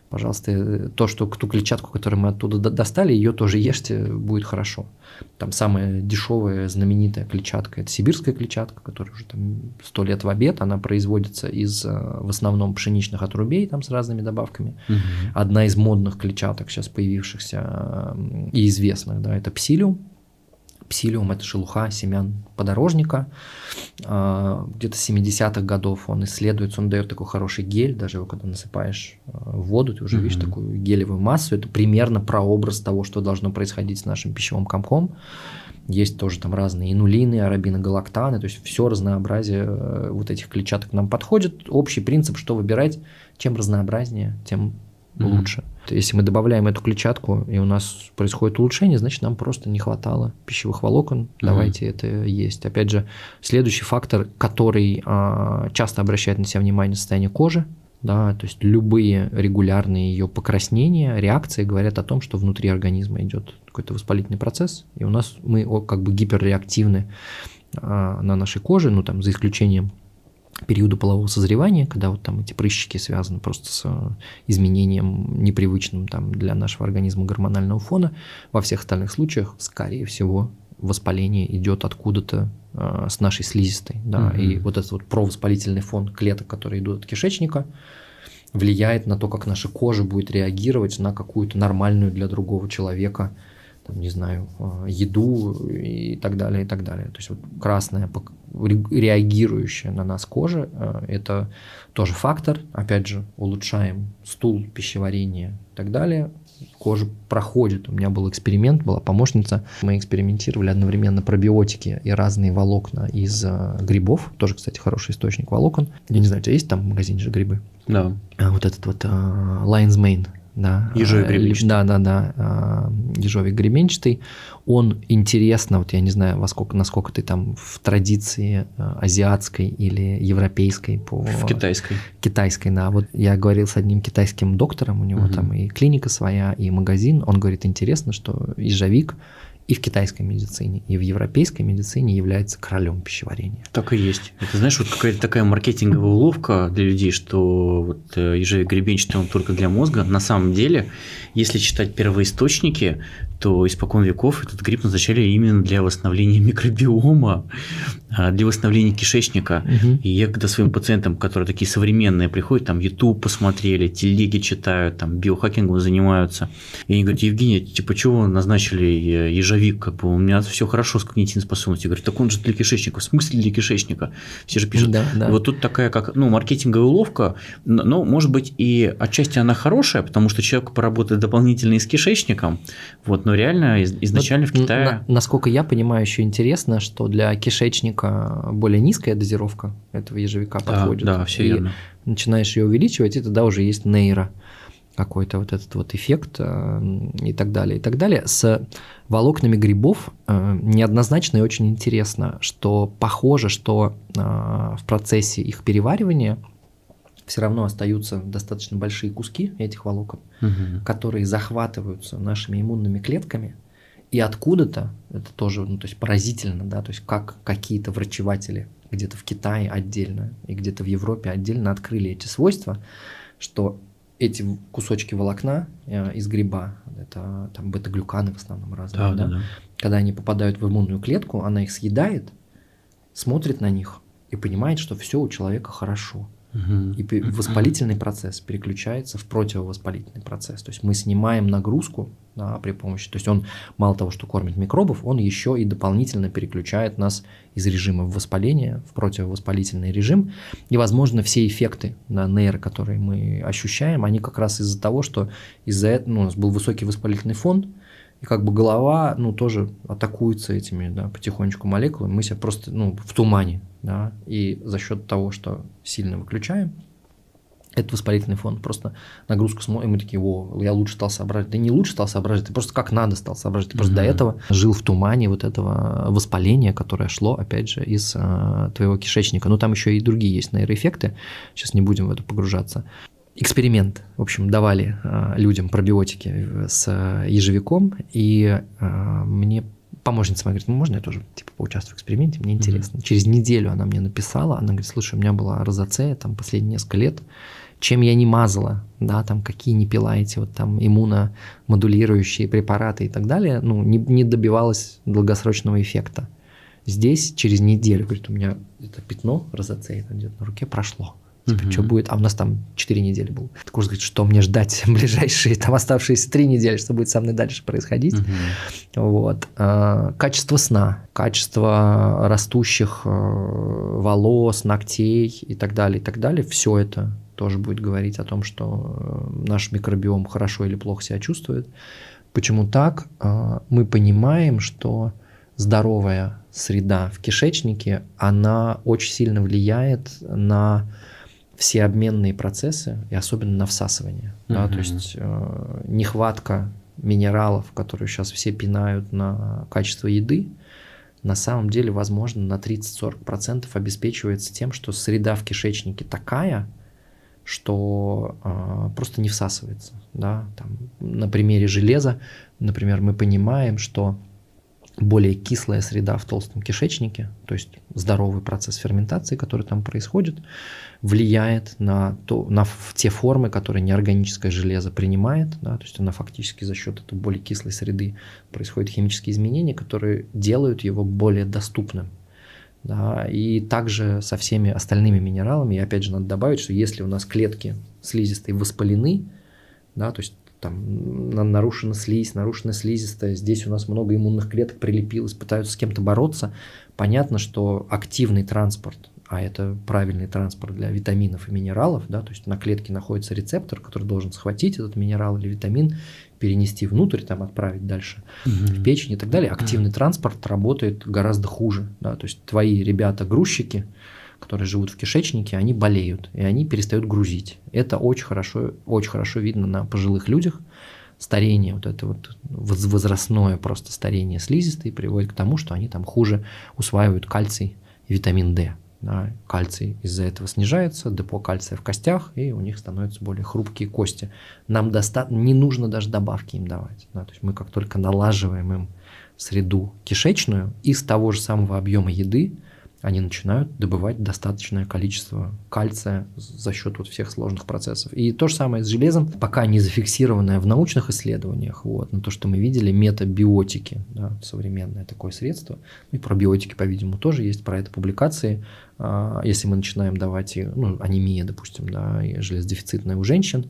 пожалуйста, ту клетчатку, которую мы оттуда достали, ее тоже ешьте, будет хорошо. Там самая дешевая, знаменитая клетчатка – это сибирская клетчатка, которая уже там 100 лет в обед, она производится из, в основном, пшеничных отрубей там с разными добавками. Одна из модных клетчаток, сейчас появившихся и известных, да, это псилиум. Псилиум – это шелуха семян подорожника. Где-то с 70-х годов он исследуется, он дает такой хороший гель, даже его когда насыпаешь в воду, ты уже видишь такую гелевую массу. Это примерно прообраз того, что должно происходить с нашим пищевым комком. Есть тоже там разные инулины, арабиногалактаны, то есть все разнообразие вот этих клетчаток нам подходит. Общий принцип, что выбирать, чем разнообразнее, тем лучше. Если мы добавляем эту клетчатку, и у нас происходит улучшение, значит, нам просто не хватало пищевых волокон, давайте это есть. Опять же, следующий фактор, который часто обращает на себя внимание, состояние кожи, да, то есть любые регулярные ее покраснения, реакции говорят о том, что внутри организма идет какой-то воспалительный процесс, и у нас мы как бы гиперреактивны на нашей коже, там за исключением периода полового созревания, когда вот там эти прыщики связаны просто с изменением непривычным там для нашего организма гормонального фона. Во всех остальных случаях, скорее всего, воспаление идет откуда-то с нашей слизистой. Да? И вот этот вот провоспалительный фон клеток, которые идут от кишечника, влияет на то, как наша кожа будет реагировать на какую-то нормальную для другого человека, там, не знаю, еду и так далее, и так далее. То есть вот красная, реагирующая на нас кожа, это тоже фактор. Опять же, улучшаем стул, пищеварение и так далее. Кожа проходит. У меня был эксперимент, была помощница. Мы экспериментировали одновременно пробиотики и разные волокна из грибов. Тоже, кстати, хороший источник волокон. Я не знаю, у тебя есть там в магазине же грибы? Да. Вот этот вот Lion's Mane. Да, ежовик гребенчатый. Да, ежовик гребенчатый. Он интересно, вот я не знаю, насколько ты там в традиции азиатской или европейской в китайской. Китайской, да. Вот я говорил с одним китайским доктором, у него там и клиника своя, и магазин. Он говорит, интересно, что ежовик и в китайской медицине, и в европейской медицине является королем пищеварения. Так и есть. Это, знаешь, вот какая-то такая маркетинговая уловка для людей, что вот ежовик гребенчатый, он только для мозга. На самом деле, если читать первоисточники, то испокон веков этот гриб назначали именно для восстановления микробиома, для восстановления кишечника. И я когда своим пациентам, которые такие современные, приходят, там YouTube посмотрели, телеги читают, там биохакингом занимаются, и они говорят, Евгений, типа, чего назначили ежовик, как бы у меня все хорошо с когнитивной способностью. Я говорю, так он же для кишечника. В смысле для кишечника? Все же пишут. Да. Вот тут такая, как, маркетинговая уловка, но, может быть, и отчасти она хорошая, потому что человек поработает дополнительно и с кишечником, вот, но реально изначально в Китае… Насколько я понимаю, еще интересно, что для кишечника более низкая дозировка этого ежевика подходит. Да, все верно. Начинаешь ее увеличивать, и тогда уже есть нейро какой-то вот этот вот эффект и так далее, и так далее. С волокнами грибов неоднозначно и очень интересно, что похоже, что в процессе их переваривания все равно остаются достаточно большие куски этих волокон, которые захватываются нашими иммунными клетками, и откуда-то, это тоже то есть поразительно, да, то есть как какие-то врачеватели где-то в Китае отдельно и где-то в Европе отдельно открыли эти свойства, что эти кусочки волокна из гриба, это там бета-глюканы в основном разные, да. Когда они попадают в иммунную клетку, она их съедает, смотрит на них и понимает, что все у человека хорошо. И воспалительный процесс переключается в противовоспалительный процесс. То есть мы снимаем нагрузку, да, при помощи, то есть он мало того, что кормит микробов, он еще и дополнительно переключает нас из режима воспаления в противовоспалительный режим. И, возможно, все эффекты на нейро, которые мы ощущаем, они как раз из-за того, что из-за этого у нас был высокий воспалительный фон, и как бы голова тоже атакуется этими, да, потихонечку молекулами, мы себя просто в тумане, да, и за счет того, что сильно выключаем этот воспалительный фон, просто нагрузку смотрим, и мы такие: о, я лучше стал соображать. Да не лучше стал соображать, ты просто как надо стал соображать. Ты просто до этого жил в тумане вот этого воспаления, которое шло, опять же, из твоего кишечника. Но там еще и другие есть нейроэффекты, сейчас не будем в это погружаться. Эксперимент, в общем, давали людям пробиотики с ежевиком, и мне помощница моя говорит: можно я тоже поучаствую в эксперименте, мне интересно. Через неделю она мне написала, она говорит: слушай, у меня была розацея там последние несколько лет, чем я не мазала, да, там какие не пила эти вот там иммуномодулирующие препараты и так далее, не добивалась долгосрочного эффекта. Здесь через неделю, говорит, у меня это пятно розацеи где-то на руке прошло. Что будет? А у нас там 4 недели было. Так уж говорит, что мне ждать ближайшие, там оставшиеся 3 недели, что будет со мной дальше происходить. Вот. Качество сна, качество растущих волос, ногтей и так далее, все это тоже будет говорить о том, что наш микробиом хорошо или плохо себя чувствует. Почему так? Мы понимаем, что здоровая среда в кишечнике, она очень сильно влияет на все обменные процессы и особенно на всасывание. Да, то есть нехватка минералов, которые сейчас все пинают на качество еды, на самом деле, возможно, на 30-40% обеспечивается тем, что среда в кишечнике такая, что просто не всасывается. Да? Там, на примере железа, например, мы понимаем, что более кислая среда в толстом кишечнике, то есть здоровый процесс ферментации, который там происходит, влияет на те формы, которые неорганическое железо принимает, да, то есть она фактически за счет этой более кислой среды происходят химические изменения, которые делают его более доступным. Да, и также со всеми остальными минералами, и опять же надо добавить, что если у нас клетки слизистой воспалены, да, то есть там нарушена слизь, нарушена слизистая, здесь у нас много иммунных клеток прилепилось, пытаются с кем-то бороться, понятно, что активный транспорт, а это правильный транспорт для витаминов и минералов, да, то есть на клетке находится рецептор, который должен схватить этот минерал или витамин, перенести внутрь, там, отправить дальше в печень и так далее. Активный транспорт работает гораздо хуже, да, то есть твои ребята-грузчики, которые живут в кишечнике, они болеют, и они перестают грузить. Это очень хорошо видно на пожилых людях. Старение, вот это вот возрастное просто старение слизистой приводит к тому, что они там хуже усваивают кальций и витамин D. Да, кальций из-за этого снижается, депо кальция в костях, и у них становятся более хрупкие кости. Нам не нужно даже добавки им давать. Да, то есть мы как только налаживаем им среду кишечную, из того же самого объема еды они начинают добывать достаточное количество кальция за счет вот всех сложных процессов. И то же самое с железом, пока не зафиксированное в научных исследованиях, вот, но то, что мы видели, метабиотики, да, современное такое средство, и пробиотики, по-видимому, тоже есть, про это публикации. Если мы начинаем давать, анемия, допустим, да, и железодефицитная у женщин,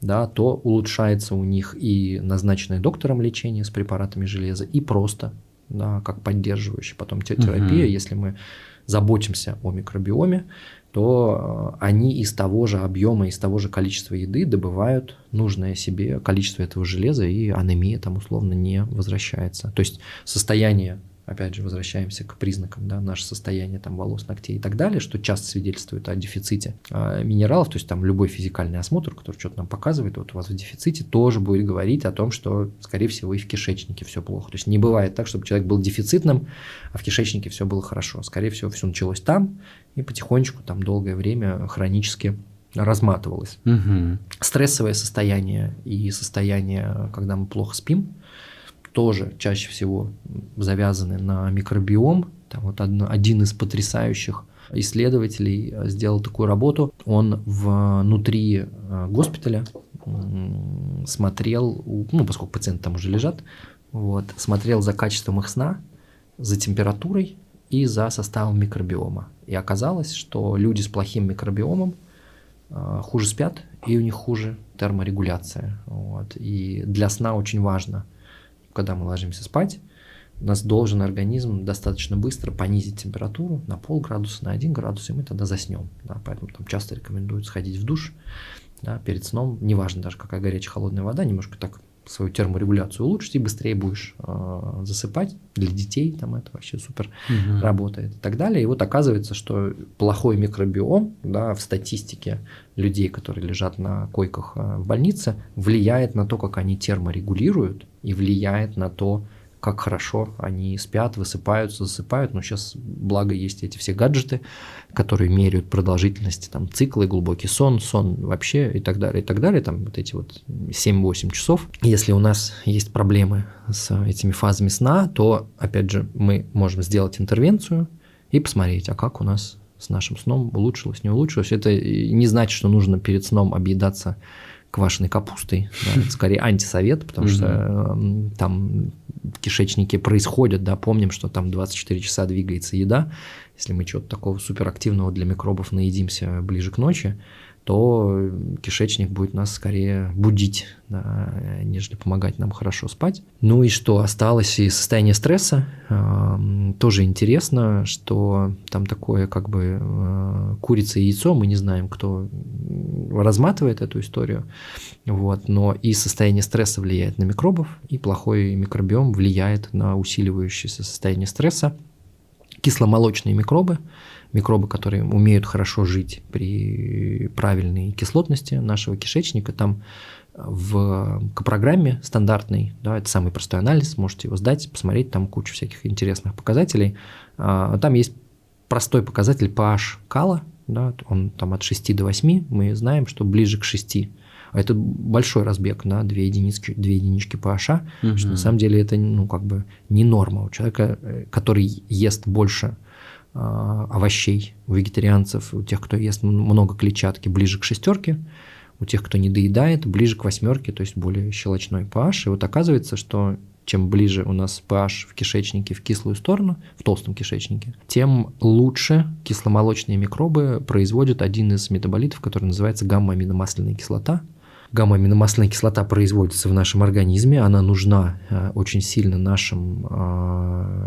да, то улучшается у них и назначенное доктором лечение с препаратами железа, и просто, да, как поддерживающая потом терапия, если мы заботимся о микробиоме, то они из того же объема, из того же количества еды добывают нужное себе количество этого железа, и анемия там условно не возвращается. То есть состояние опять же, возвращаемся к признакам, да, наше состояние там, волос, ногтей и так далее, что часто свидетельствует о дефиците минералов, то есть там любой физикальный осмотр, который что-то нам показывает, вот у вас в дефиците, тоже будет говорить о том, что, скорее всего, и в кишечнике все плохо. То есть не бывает так, чтобы человек был дефицитным, а в кишечнике все было хорошо. Скорее всего, все началось там и потихонечку там долгое время хронически разматывалось. Стрессовое состояние и состояние, когда мы плохо спим, тоже чаще всего завязаны на микробиом. Там вот один из потрясающих исследователей сделал такую работу. Он внутри госпиталя смотрел, ну, поскольку пациенты там уже лежат, вот, смотрел за качеством их сна, за температурой и за составом микробиома. И оказалось, что люди с плохим микробиомом хуже спят, и у них хуже терморегуляция. Вот. И для сна очень важно, когда мы ложимся спать, у нас должен организм достаточно быстро понизить температуру на полградуса, на 1 градус, и мы тогда заснем. Да, поэтому там часто рекомендуют сходить в душ, да, перед сном, неважно даже какая горячая, холодная вода, немножко так свою терморегуляцию улучшить, и быстрее будешь засыпать. Для детей там это вообще супер работает и так далее. И вот оказывается, что плохой микробиом, да, в статистике людей, которые лежат на койках в больнице, влияет на то, как они терморегулируют, и влияет на то, как хорошо они спят, высыпаются, засыпают. Но сейчас, благо, есть эти все гаджеты, которые меряют продолжительность, там, циклы, глубокий сон, сон вообще и так далее, и так далее. Там вот эти вот 7-8 часов. Если у нас есть проблемы с этими фазами сна, то, опять же, мы можем сделать интервенцию и посмотреть, а как у нас с нашим сном улучшилось, не улучшилось. Это не значит, что нужно перед сном объедаться квашеной капустой, да, это скорее антисовет, потому что там в кишечнике происходит, да, помним, что там 24 часа двигается еда, если мы чего-то такого суперактивного для микробов наедимся ближе к ночи, то кишечник будет нас скорее будить, да, нежели помогать нам хорошо спать. Ну и что осталось из состояния стресса, тоже интересно, что там такое как бы курица и яйцо, мы не знаем, кто разматывает эту историю, вот, но и состояние стресса влияет на микробов, и плохой микробиом влияет на усиливающееся состояние стресса. Кисломолочные микробы, которые умеют хорошо жить при правильной кислотности нашего кишечника, там в программе стандартной, да, это самый простой анализ, можете его сдать, посмотреть, там куча всяких интересных показателей. Там есть простой показатель pH кала, да, он там от 6 до 8, мы знаем, что ближе к 6. Это большой разбег на 2 единички pH, что на самом деле это, ну, как бы не норма у человека, который ест больше овощей, у вегетарианцев, у тех, кто ест много клетчатки, ближе к 6, у тех, кто не доедает, ближе к 8, то есть более щелочной pH. И вот оказывается, что чем ближе у нас pH в кишечнике в кислую сторону, в толстом кишечнике, тем лучше кисломолочные микробы производят один из метаболитов, который называется гамма-аминомасляная кислота. Гамма-аминомасляная кислота производится в нашем организме, она нужна очень сильно нашим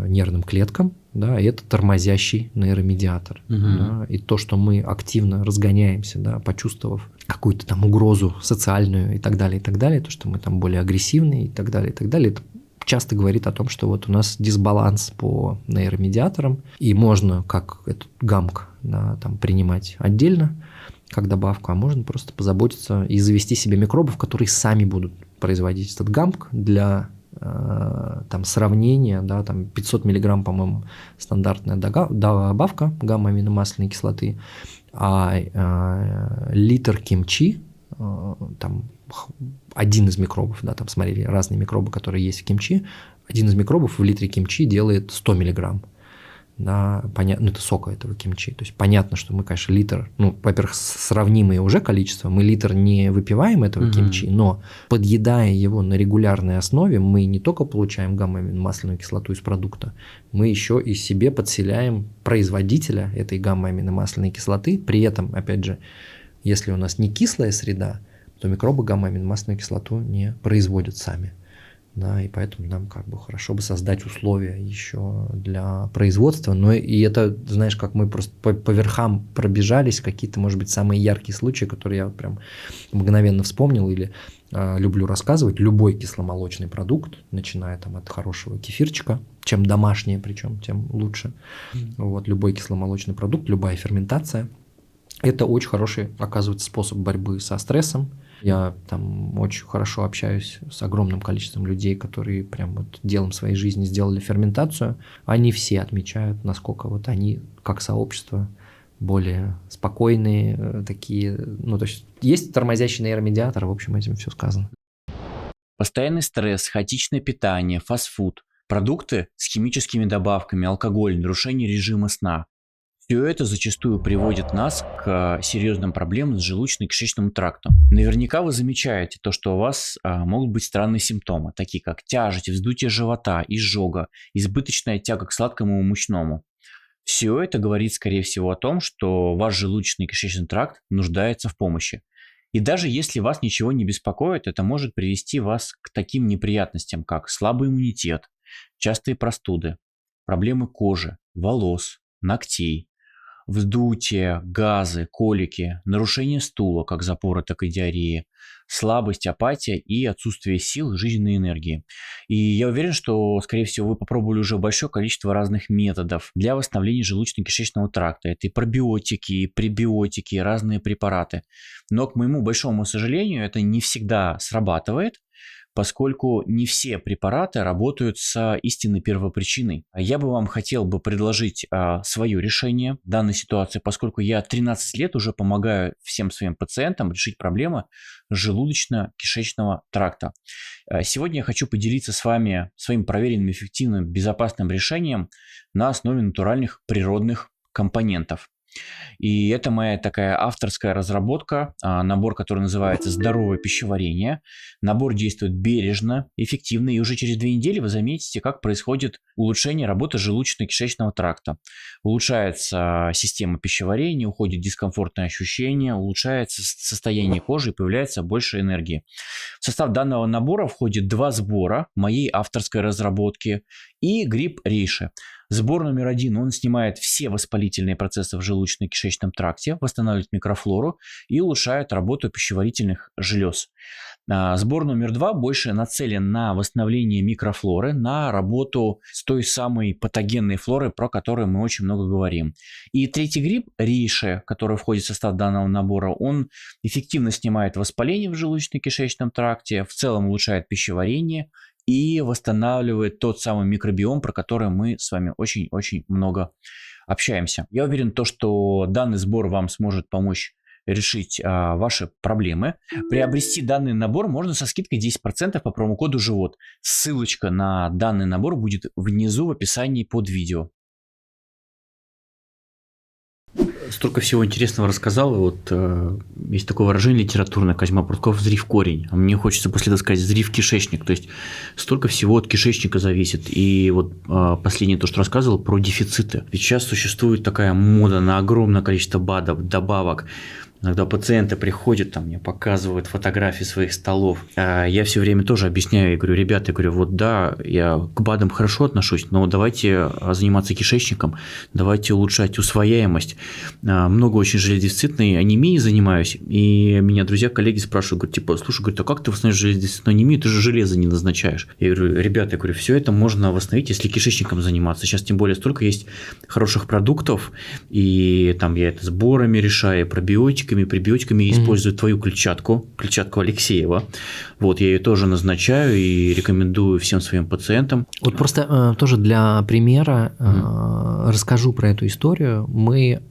нервным клеткам, да, и это тормозящий нейромедиатор. Да, и то, что мы активно разгоняемся, да, почувствовав какую-то там угрозу социальную и так далее, то, что мы там более агрессивные и так далее, это часто говорит о том, что вот у нас дисбаланс по нейромедиаторам, и можно как этот гамк, да, там, принимать отдельно, как добавку, а можно просто позаботиться и завести себе микробов, которые сами будут производить этот гамк для там, сравнения, да, там 500 мг, по-моему, стандартная добавка гамма-аминомасляной кислоты, а литр кимчи, там один из микробов, да, там смотрели разные микробы, которые есть в кимчи, один из микробов в литре кимчи делает 100 мг. Да, понятно, это сока этого кимчи. То есть понятно, что мы, конечно, литр, ну, во-первых, сравнимое уже количество, мы литр не выпиваем этого кимчи, но подъедая его на регулярной основе, мы не только получаем гамма-аминомасляную кислоту из продукта, мы еще и себе подселяем производителя этой гамма-аминомасляной кислоты. При этом, опять же, если у нас не кислая среда, то микробы гамма-аминомасляную кислоту не производят сами. да, и поэтому нам как бы хорошо бы создать условия еще для производства, но и это, знаешь, как мы просто по верхам пробежались, какие-то, может быть, самые яркие случаи, которые я вот прям мгновенно вспомнил или люблю рассказывать. Любой кисломолочный продукт, начиная там от хорошего кефирчика, чем домашнее причем, тем лучше, вот, любой кисломолочный продукт, любая ферментация, это очень хороший, оказывается, способ борьбы со стрессом. Я там очень хорошо общаюсь с огромным количеством людей, которые прям вот делом своей жизни сделали ферментацию. Они все отмечают, насколько вот они, как сообщество, более спокойные, такие, ну, то есть тормозящий нейромедиатор, в общем, этим все сказано. Постоянный стресс, хаотичное питание, фастфуд, продукты с химическими добавками, алкоголь, нарушение режима сна. Все это зачастую приводит нас к серьезным проблемам с желудочно-кишечным трактом. Наверняка вы замечаете то, что у вас могут быть странные симптомы, такие как тяжесть, вздутие живота, изжога, избыточная тяга к сладкому и мучному. Все это говорит, скорее всего, о том, что ваш желудочно-кишечный тракт нуждается в помощи. И даже если вас ничего не беспокоит, это может привести вас к таким неприятностям, как слабый иммунитет, частые простуды, проблемы кожи, волос, ногтей, вздутие, газы, колики, нарушение стула, как запора, так и диареи, слабость, апатия и отсутствие сил и жизненной энергии. И я уверен, что, скорее всего, вы попробовали уже большое количество разных методов для восстановления желудочно-кишечного тракта. Это и пробиотики, и пребиотики, и разные препараты. Но, к моему большому сожалению, это не всегда срабатывает, поскольку не все препараты работают с истинной первопричиной. Я бы вам хотел предложить свое решение данной ситуации, поскольку я 13 лет уже помогаю всем своим пациентам решить проблемы желудочно-кишечного тракта. Сегодня я хочу поделиться с вами своим проверенным, эффективным, безопасным решением на основе натуральных природных компонентов. И это моя такая авторская разработка, набор, который называется «Здоровое пищеварение». Набор действует бережно, эффективно, и уже через 2 недели вы заметите, как происходит улучшение работы желудочно-кишечного тракта. Улучшается система пищеварения, уходит дискомфортное ощущение, улучшается состояние кожи и появляется больше энергии. В состав данного набора входит 2 сбора моей авторской разработки и гриб рейши. Сбор номер 1, он снимает все воспалительные процессы в желудочно-кишечном тракте, восстанавливает микрофлору и улучшает работу пищеварительных желез. Сбор номер 2 больше нацелен на восстановление микрофлоры, на работу с той самой патогенной флорой, про которую мы очень много говорим. И 3-й гриб, рейши, который входит в состав данного набора, он эффективно снимает воспаление в желудочно-кишечном тракте, в целом улучшает пищеварение и восстанавливает тот самый микробиом, про который мы с вами очень-очень много общаемся. Я уверен, что данный сбор вам сможет помочь решить ваши проблемы. Приобрести данный набор можно со скидкой 10% по промокоду ЖИВОТ. Ссылочка на данный набор будет внизу в описании под видео. Столько всего интересного рассказал. Вот есть такое выражение литературное: Козьма Прутков «зри в корень». А мне хочется после этого сказать «зри в кишечник». То есть столько всего от кишечника зависит. И вот последнее то, что рассказывал про дефициты. Ведь сейчас существует такая мода на огромное количество БАДов, добавок. Иногда пациенты приходят, мне показывают фотографии своих столов. Я все время тоже объясняю, я говорю: ребята, вот да, я к БАДам хорошо отношусь, но давайте заниматься кишечником, давайте улучшать усвояемость. Много очень железодефицитной анемией занимаюсь, и меня друзья, коллеги спрашивают, слушай, а как ты восстановишь железодефицитную анемию, ты же железо не назначаешь. Я говорю: ребята, все это можно восстановить, если кишечником заниматься. Сейчас тем более столько есть хороших продуктов, и я это сборами решаю, пробиотиками, пребиотиками, использую твою клетчатку Алексеева. Вот, я ее тоже назначаю и рекомендую всем своим пациентам. Вот просто тоже для примера расскажу про эту историю. Мы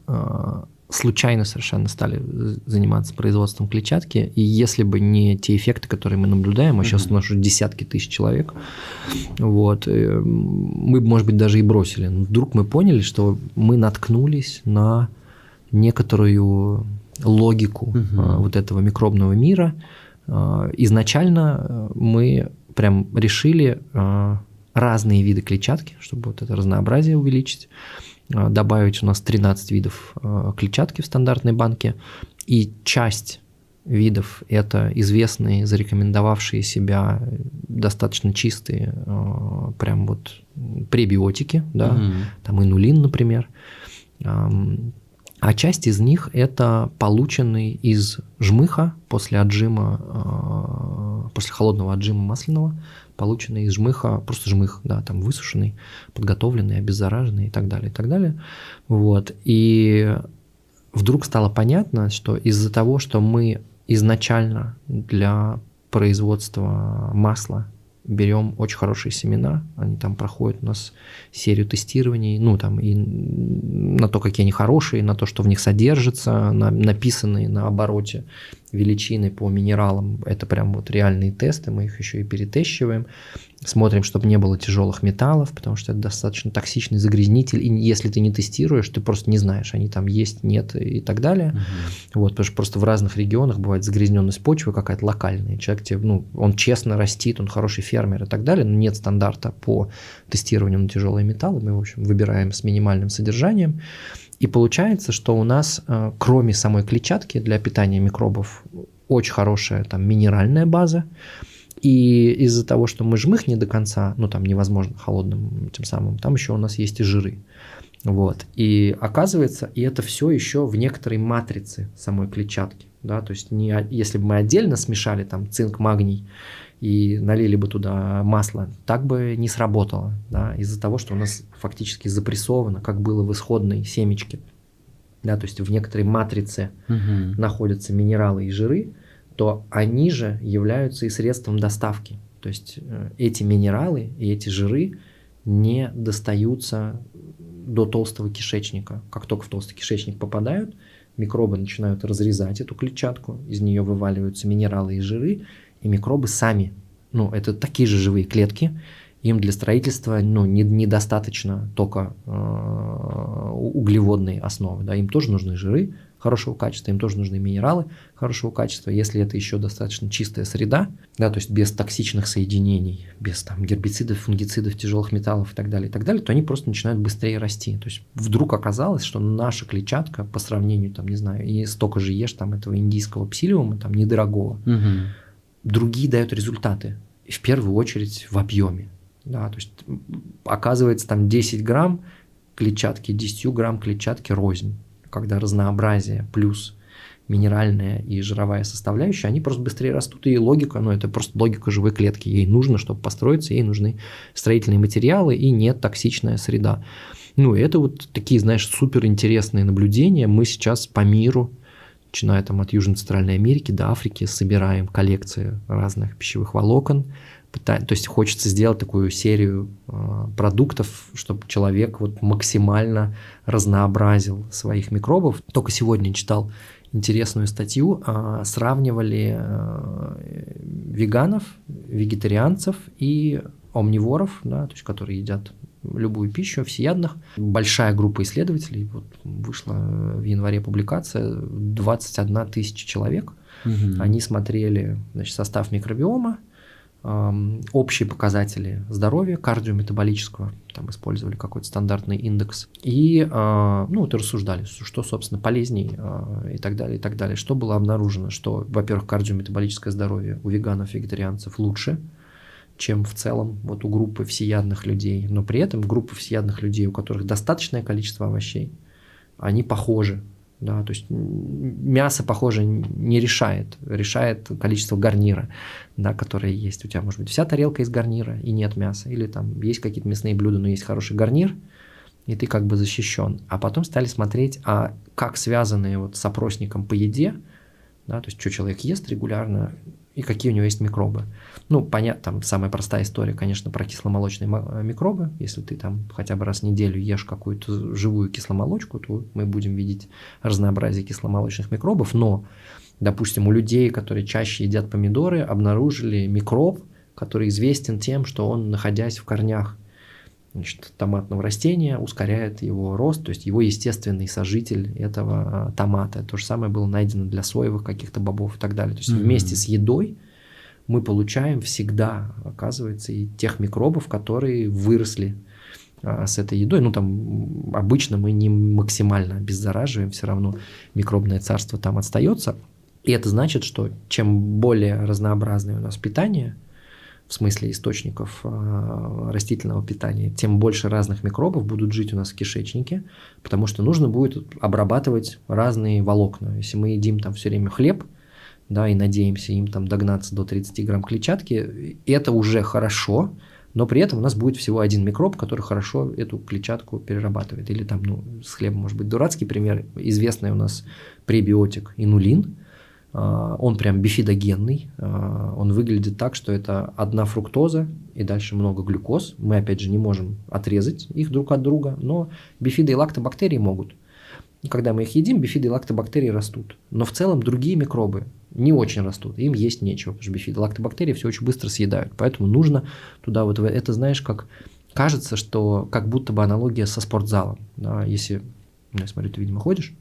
случайно совершенно стали заниматься производством клетчатки, и если бы не те эффекты, которые мы наблюдаем, а сейчас у нас уже десятки тысяч человек, вот, мы бы, может быть, даже и бросили. Но вдруг мы поняли, что мы наткнулись на некоторую логику вот этого микробного мира. Изначально мы прям решили разные виды клетчатки, чтобы вот это разнообразие увеличить, добавить у нас 13 видов клетчатки в стандартной банке, и часть видов – это известные, зарекомендовавшие себя достаточно чистые прям вот пребиотики, да, там инулин, например. А часть из них – это полученный из жмыха после отжима, после холодного отжима масляного, полученный из жмыха, просто жмых, да, там высушенный, подготовленный, обеззараженный и так далее, и так далее. Вот. И вдруг стало понятно, что из-за того, что мы изначально для производства масла берем очень хорошие семена, они там проходят у нас серию тестирований, ну там и на то, какие они хорошие, на то, что в них содержится, написанные на обороте величины по минералам, это прям вот реальные тесты, мы их еще и перетещиваем, смотрим, чтобы не было тяжелых металлов, потому что это достаточно токсичный загрязнитель, и если ты не тестируешь, ты просто не знаешь, они там есть, нет и так далее. Вот, потому что просто в разных регионах бывает загрязненность почвы какая-то локальная, человек тебе, ну, он честно растит, он хороший фермер и так далее, но нет стандарта по тестированию на тяжелые металлы, мы, в общем, выбираем с минимальным содержанием. И получается, что у нас, кроме самой клетчатки для питания микробов, очень хорошая там минеральная база. И из-за того, что мы жмых не до конца, ну там невозможно холодным тем самым, там еще у нас есть и жиры. Вот. И оказывается, и это все еще в некоторой матрице самой клетчатки. Да? То есть если бы мы отдельно смешали там цинк, магний и налили бы туда масло, так бы не сработало, да? Из-за того, что у нас фактически запрессовано, как было в исходной семечке. Да? То есть в некоторой матрице находятся минералы и жиры, то они же являются и средством доставки. То есть эти минералы и эти жиры не достаются до толстого кишечника. Как только в толстый кишечник попадают, микробы начинают разрезать эту клетчатку, из нее вываливаются минералы и жиры, и микробы сами, ну, это такие же живые клетки, им для строительства, ну, недостаточно только углеводной основы, да, им тоже нужны жиры хорошего качества, им тоже нужны минералы хорошего качества. Если это еще достаточно чистая среда, да, то есть без токсичных соединений, без там гербицидов, фунгицидов, тяжелых металлов и так далее, то они просто начинают быстрее расти. То есть вдруг оказалось, что наша клетчатка по сравнению, там, не знаю, и столько же ешь там этого индийского псилиума, там, недорогого, другие дают результаты. И в первую очередь в объеме. Да, то есть оказывается там 10 грамм клетчатки, 10 грамм клетчатки рознь. Когда разнообразие плюс минеральная и жировая составляющая, они просто быстрее растут. И логика, ну это просто логика живой клетки. Ей нужно, чтобы построиться, ей нужны строительные материалы и не токсичная среда. Ну, это вот такие, знаешь, суперинтересные наблюдения. Мы сейчас по миру, начиная там от Южно-Центральной Америки до Африки, собираем коллекции разных пищевых волокон. То есть хочется сделать такую серию продуктов, чтобы человек вот максимально разнообразил своих микробов. Только сегодня читал интересную статью, сравнивали веганов, вегетарианцев и омниворов, да, то есть которые едят любую пищу, всеядных. Большая группа исследователей, вот вышла в январе публикация, 21 тысяча человек. Они смотрели, значит, состав микробиома, общие показатели здоровья, кардиометаболического, там использовали какой-то стандартный индекс, и ну, вот рассуждали, что, собственно, полезней и так далее, и так далее. Что было обнаружено? Что, во-первых, кардиометаболическое здоровье у веганов, вегетарианцев лучше, чем в целом вот у группы всеядных людей, но при этом группа всеядных людей, у которых достаточное количество овощей, они похожи. Да, то есть мясо, похоже, не решает количество гарнира, да, которое есть. У тебя может быть вся тарелка из гарнира и нет мяса, или там есть какие-то мясные блюда, но есть хороший гарнир, и ты как бы защищен. А потом стали смотреть, а как связанные вот с опросником по еде, да, то есть что человек ест регулярно и какие у него есть микробы. Ну, понятно, там самая простая история, конечно, про кисломолочные микробы. Если ты там хотя бы раз в неделю ешь какую-то живую кисломолочку, то мы будем видеть разнообразие кисломолочных микробов. Но, допустим, у людей, которые чаще едят помидоры, обнаружили микроб, который известен тем, что он, находясь в корнях, значит, томатного растения, ускоряет его рост, то есть его естественный сожитель этого томата. То же самое было найдено для соевых каких-то бобов и так далее. То есть вместе с едой мы получаем всегда, оказывается, и тех микробов, которые выросли с этой едой. Ну, там обычно мы не максимально обеззараживаем, все равно микробное царство там остается. И это значит, что чем более разнообразное у нас питание, в смысле источников растительного питания, тем больше разных микробов будут жить у нас в кишечнике, потому что нужно будет обрабатывать разные волокна. Если мы едим там все время хлеб, да, и надеемся им там догнаться до 30 грамм клетчатки, это уже хорошо, но при этом у нас будет всего один микроб, который хорошо эту клетчатку перерабатывает. Или там, с хлебом может быть дурацкий пример, известный у нас пребиотик инулин. Он прям бифидогенный, он выглядит так, что это одна фруктоза и дальше много глюкоз. Мы, опять же, не можем отрезать их друг от друга, но бифиды и лактобактерии могут. И когда мы их едим, бифиды и лактобактерии растут. Но в целом другие микробы не очень растут, им есть нечего, потому что бифиды и лактобактерии все очень быстро съедают. Поэтому нужно туда вот это, знаешь, как кажется, что как будто бы аналогия со спортзалом. Да, если, я смотрю, ты, видимо, ходишь,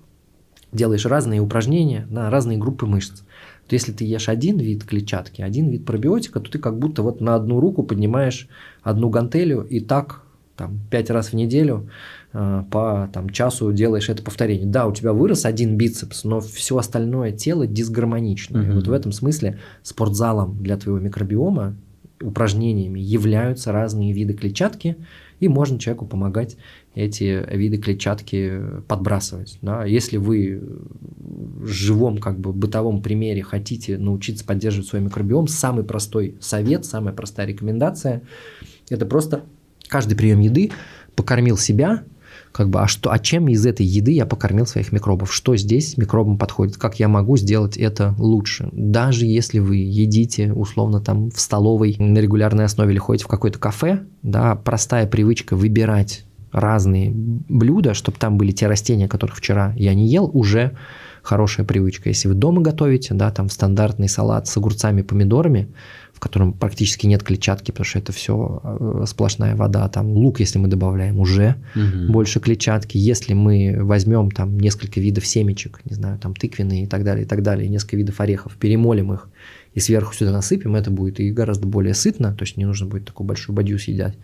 делаешь разные упражнения на разные группы мышц. То если ты ешь один вид клетчатки, один вид пробиотика, то ты как будто вот на одну руку поднимаешь одну гантелью и так там, 5 раз в неделю по часу делаешь это повторение. Да, у тебя вырос один бицепс, но все остальное тело дисгармонично. И вот в этом смысле спортзалом для твоего микробиома упражнениями являются разные виды клетчатки, и можно человеку помогать эти виды клетчатки подбрасывать. Да? Если вы в живом бытовом примере хотите научиться поддерживать свой микробиом, самый простой совет, самая простая рекомендация – это просто каждый прием еды покормил себя, чем из этой еды я покормил своих микробов, что здесь микробам подходит, как я могу сделать это лучше. Даже если вы едите условно в столовой на регулярной основе или ходите в какое-то кафе, да, простая привычка выбирать разные блюда, чтобы там были те растения, которых вчера я не ел, уже хорошая привычка. Если вы дома готовите, да, стандартный салат с огурцами и помидорами, в котором практически нет клетчатки, потому что это все сплошная вода, лук, если мы добавляем, уже больше клетчатки. Если мы возьмем несколько видов семечек, не знаю, тыквенные и так далее, несколько видов орехов, перемолим их и сверху сюда насыпем, это будет и гораздо более сытно, то есть не нужно будет такую большую бадью съедать,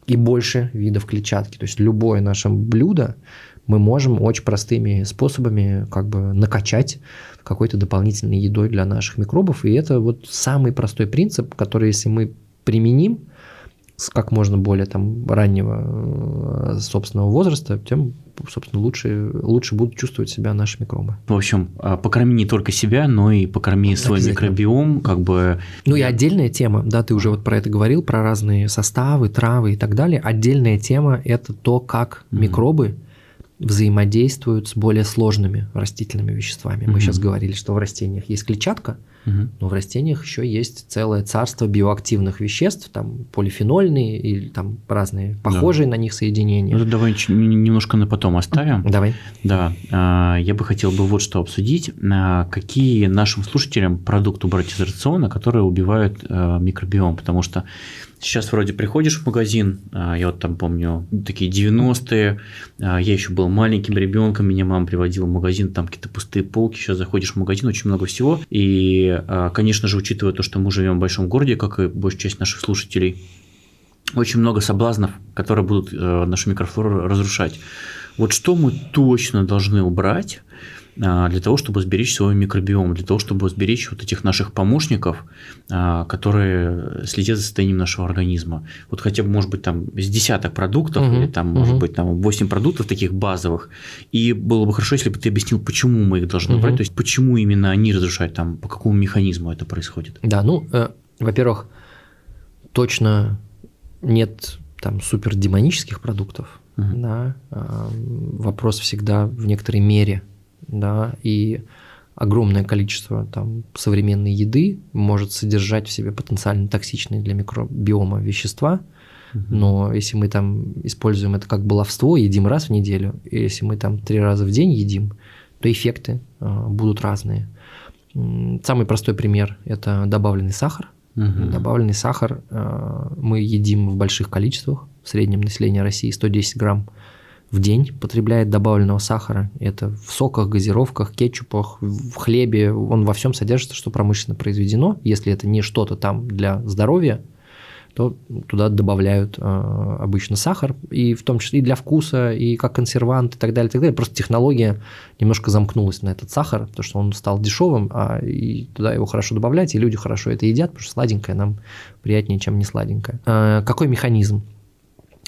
и больше видов клетчатки. То есть любое наше блюдо мы можем очень простыми способами накачать какой-то дополнительной едой для наших микробов. И это вот самый простой принцип, который, если мы применим с как можно более раннего собственного возраста, тем, собственно, лучше будут чувствовать себя наши микробы. В общем, покорми не только себя, но и покорми свой микробиом, и отдельная тема, да, ты уже про это говорил, про разные составы, травы и так далее. Отдельная тема – это то, как микробы взаимодействуют с более сложными растительными веществами. Мы сейчас говорили, что в растениях есть клетчатка, но в растениях еще есть целое царство биоактивных веществ, полифенольные или разные похожие на них соединения. Давай немножко на потом оставим. Давай. Да, я бы хотел вот что обсудить. Какие нашим слушателям продукты убрать из рациона, которые убивают микробиом, потому что сейчас вроде приходишь в магазин, я помню, такие 90-е, я еще был маленьким ребенком, меня мама приводила в магазин, какие-то пустые полки, сейчас заходишь в магазин, очень много всего, и, конечно же, учитывая то, что мы живем в большом городе, как и большая часть наших слушателей, очень много соблазнов, которые будут нашу микрофлору разрушать. Вот что мы точно должны убрать для того, чтобы сберечь свой микробиом, для того, чтобы сберечь вот этих наших помощников, которые следят за состоянием нашего организма. Вот хотя бы, может быть, с десяток продуктов, или может быть, 8 продуктов таких базовых. И было бы хорошо, если бы ты объяснил, почему мы их должны брать, то есть почему именно они разрушают, по какому механизму это происходит. Да, во-первых, точно нет супер демонических продуктов. Да? Вопрос всегда в некоторой мере. Да, и огромное количество современной еды может содержать в себе потенциально токсичные для микробиома вещества, но если мы используем это как баловство, едим раз в неделю, и если мы 3 раза в день едим, то эффекты будут разные. Самый простой пример – это добавленный сахар. Добавленный сахар мы едим в больших количествах, в среднем население России 110 грамм в день потребляет добавленного сахара. Это в соках, газировках, кетчупах, в хлебе. Он во всем содержится, что промышленно произведено. Если это не что-то для здоровья, то туда добавляют обычно сахар, и в том числе и для вкуса, и как консервант, и так далее, и так далее. Просто технология немножко замкнулась на этот сахар, потому что он стал дешевым, и туда его хорошо добавлять, и люди хорошо это едят, потому что сладенькое нам приятнее, чем не сладенькое. Какой механизм?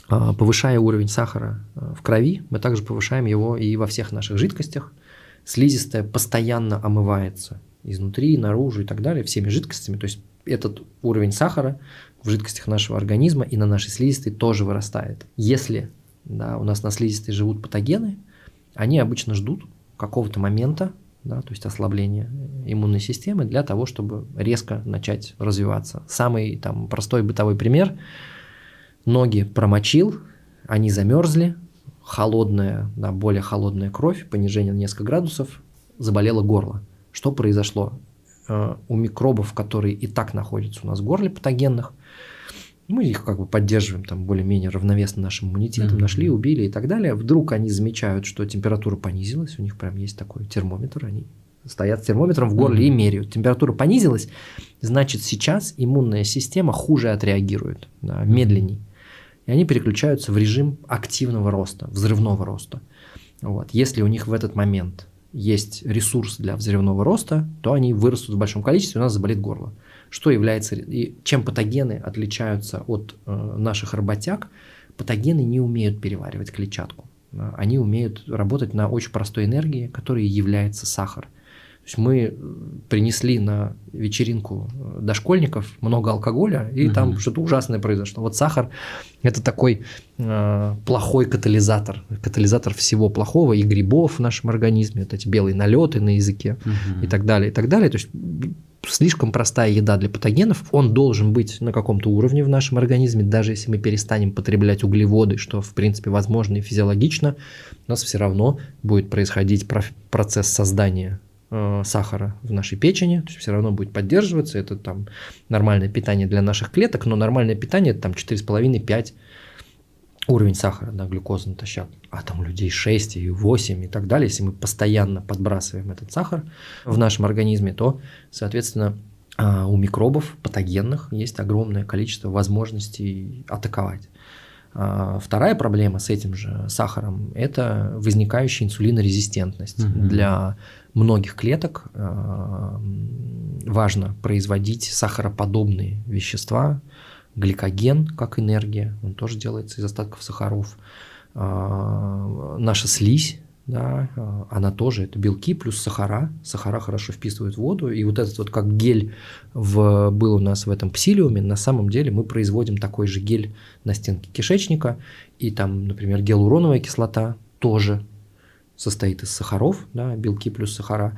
Повышая уровень сахара в крови, мы также повышаем его и во всех наших жидкостях. Слизистая постоянно омывается изнутри, наружу и так далее, всеми жидкостями. То есть этот уровень сахара в жидкостях нашего организма и на нашей слизистой тоже вырастает. Если у нас на слизистой живут патогены, они обычно ждут какого-то момента, то есть ослабления иммунной системы для того, чтобы резко начать развиваться. Самый простой бытовой пример – ноги промочил, они замерзли, холодная, более холодная кровь, понижение на несколько градусов, заболело горло. Что произошло? У микробов, которые и так находятся у нас в горле, патогенных, мы их поддерживаем более-менее равновесно нашим иммунитетом, нашли, убили и так далее. Вдруг они замечают, что температура понизилась, у них прям есть такой термометр, они стоят с термометром в горле и меряют. Температура понизилась, значит, сейчас иммунная система хуже отреагирует, медленней. И они переключаются в режим активного роста, взрывного роста. Если у них в этот момент есть ресурс для взрывного роста, то они вырастут в большом количестве, и у нас заболит горло. Что является, и чем патогены отличаются от наших работяг? Патогены не умеют переваривать клетчатку. Они умеют работать на очень простой энергии, которой является сахар. То есть мы принесли на вечеринку дошкольников много алкоголя, и там что-то ужасное произошло. Сахар – это такой плохой катализатор всего плохого, и грибов в нашем организме, эти белые налеты на языке и так далее, и так далее. То есть слишком простая еда для патогенов, он должен быть на каком-то уровне в нашем организме, даже если мы перестанем потреблять углеводы, что в принципе возможно и физиологично, у нас все равно будет происходить процесс создания сахара в нашей печени, то есть все равно будет поддерживаться, это нормальное питание для наших клеток, но нормальное питание это 4,5-5 уровень сахара, глюкоза натощак, а у людей 6 и 8 и так далее. Если мы постоянно подбрасываем этот сахар в нашем организме, то, соответственно, у микробов патогенных есть огромное количество возможностей атаковать. Вторая проблема с этим же сахаром – это возникающая инсулинорезистентность. Для многих клеток важно производить сахароподобные вещества, гликоген как энергия, он тоже делается из остатков сахаров. Наша слизь, она тоже, это белки плюс сахара. Сахара хорошо вписывают в воду, и этот как гель был у нас в этом псилиуме, на самом деле мы производим такой же гель на стенке кишечника, и например, гиалуроновая кислота тоже состоит из сахаров, белки плюс сахара.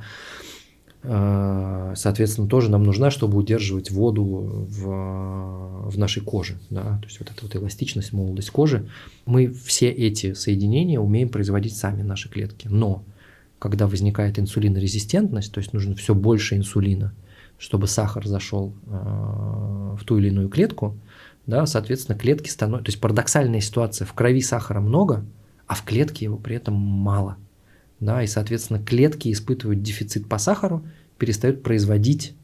Соответственно, тоже нам нужна, чтобы удерживать воду в нашей коже. То есть эта эластичность, молодость кожи. Мы все эти соединения умеем производить сами, наши клетки. Но когда возникает инсулинорезистентность, то есть нужно все больше инсулина, чтобы сахар зашел в ту или иную клетку, соответственно, клетки становятся... То есть парадоксальная ситуация, в крови сахара много, а в клетке его при этом мало. И, соответственно, клетки испытывают дефицит по сахару, перестают производить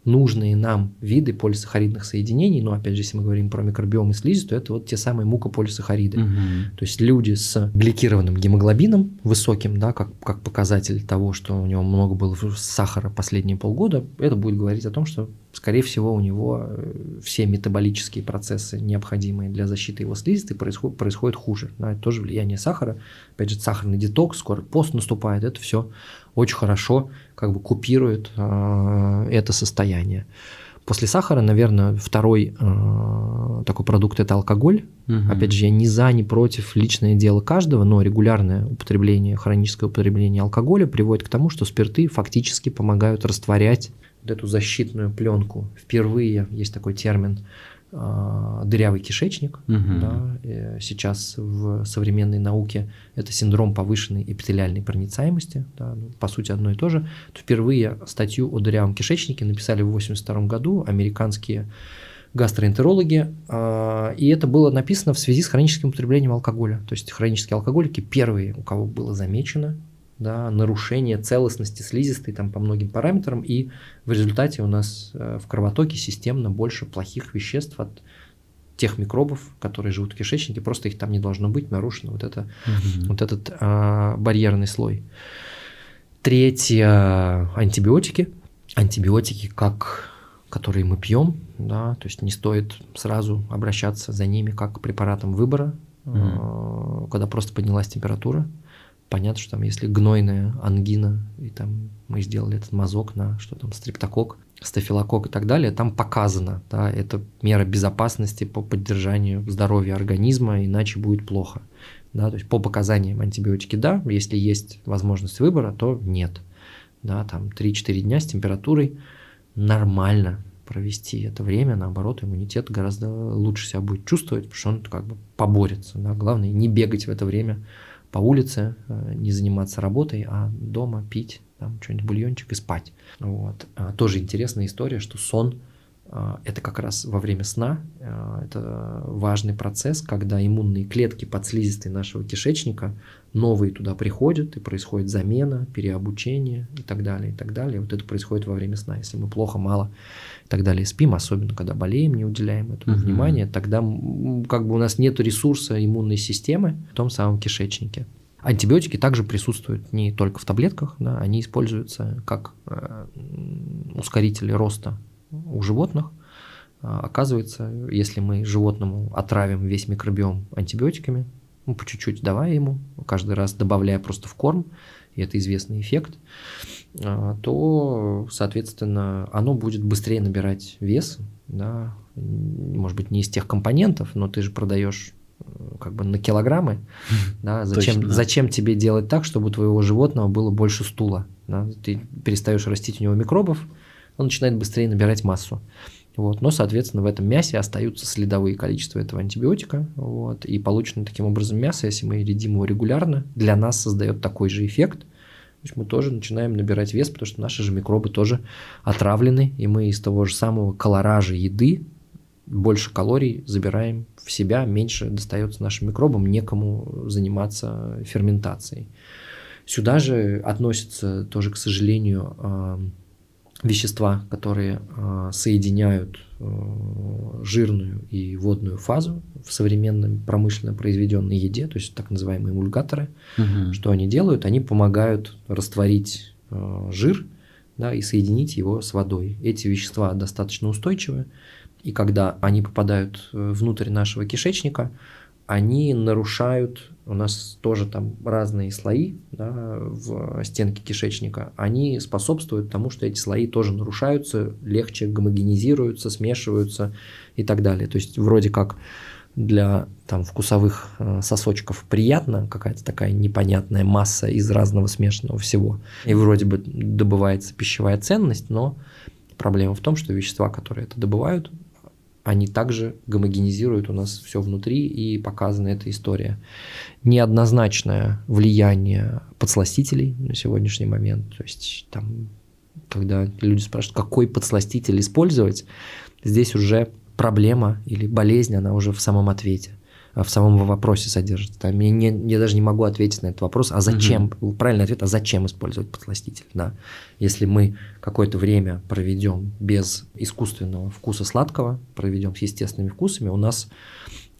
нужные нам виды полисахаридных соединений. Но, опять же, если мы говорим про микробиом и слизь, то это те самые мукополисахариды. То есть люди с гликированным гемоглобином высоким, как показатель того, что у него много было сахара последние полгода, это будет говорить о том, что, скорее всего, у него все метаболические процессы, необходимые для защиты его слизистой, происходят хуже. Это тоже влияние сахара. Опять же, сахарный детокс, скоро пост наступает, это все очень хорошо купирует это состояние. После сахара, наверное, второй такой продукт – это алкоголь. Опять же, я ни за, ни против, личное дело каждого, но регулярное употребление, хроническое употребление алкоголя приводит к тому, что спирты фактически помогают растворять эту защитную пленку. Впервые есть такой термин дырявый кишечник. Сейчас в современной науке это синдром повышенной эпителиальной проницаемости, по сути одно и то же. Впервые статью о дырявом кишечнике написали в 1982 году американские гастроэнтерологи, и это было написано в связи с хроническим употреблением алкоголя. То есть хронические алкоголики первые, у кого было замечено нарушение целостности слизистой по многим параметрам, и в результате у нас в кровотоке системно больше плохих веществ от тех микробов, которые живут в кишечнике, просто их там не должно быть, нарушен вот этот барьерный слой. Третье – антибиотики. Антибиотики, которые мы пьем, да, то есть не стоит сразу обращаться за ними как к препаратам выбора, когда просто поднялась температура. Понятно, что там, если гнойная ангина, и там мы сделали этот мазок на что там, стрептокок, стафилококк и так далее, там показано, да, это мера безопасности по поддержанию здоровья организма, иначе будет плохо. Да, то есть по показаниям антибиотики да, если есть возможность выбора, то нет. Да, там 3-4 дня с температурой нормально провести это время, наоборот, иммунитет гораздо лучше себя будет чувствовать, потому что он как бы поборется. Да. Главное не бегать в это время по улице, не заниматься работой, а дома пить там что-нибудь бульончик и спать. Вот. Тоже интересная история, что сон – это как раз во время сна, это важный процесс, когда иммунные клетки подслизистой нашего кишечника, новые туда приходят, и происходит замена, переобучение и так далее, и так далее. Вот это происходит во время сна. Если мы плохо, мало и так далее спим, особенно когда болеем, не уделяем этому внимания, тогда как бы у нас нет ресурса иммунной системы в том самом кишечнике. Антибиотики также присутствуют не только в таблетках, да, они используются как ускорители роста у животных. Оказывается, если мы животному отравим весь микробиом антибиотиками, по чуть-чуть давая ему, каждый раз добавляя просто в корм, и это известный эффект, то, соответственно, оно будет быстрее набирать вес, да, может быть, не из тех компонентов, но ты же продаешь как бы на килограммы, да, зачем тебе делать так, чтобы у твоего животного было больше стула, да? Ты перестаешь растить у него микробов, он начинает быстрее набирать массу. Вот. Но, соответственно, в этом мясе остаются следовые количества этого антибиотика. Вот. И полученное таким образом мясо, если мы едим его регулярно, для нас создает такой же эффект. То есть мы тоже начинаем набирать вес, потому что наши же микробы тоже отравлены, и мы из того же самого колоража еды больше калорий забираем в себя, меньше достается нашим микробам, некому заниматься ферментацией. Сюда же относятся тоже, к сожалению, вещества, которые соединяют жирную и водную фазу в современной промышленно произведенной еде, то есть так называемые эмульгаторы. Что они делают? Они помогают растворить жир, да, и соединить его с водой. Эти вещества достаточно устойчивы, и когда они попадают внутрь нашего кишечника, они нарушают, у нас тоже там разные слои, да, в стенке кишечника, они способствуют тому, что эти слои тоже нарушаются, легче гомогенизируются, смешиваются и так далее. То есть вроде как для там, вкусовых сосочков приятно, какая-то такая непонятная масса из разного смешанного всего, и вроде бы добывается пищевая ценность, но проблема в том, что вещества, которые это добывают, они также гомогенизируют у нас все внутри, и показана эта история. Неоднозначное влияние подсластителей на сегодняшний момент. То есть, там, когда люди спрашивают, какой подсластитель использовать, здесь уже проблема или болезнь, она уже в самом ответе, в самом вопросе содержится. Там я даже не могу ответить на этот вопрос, а зачем, правильный ответ, а зачем использовать подсластитель. Да? Если мы какое-то время проведем без искусственного вкуса сладкого, проведем с естественными вкусами, у нас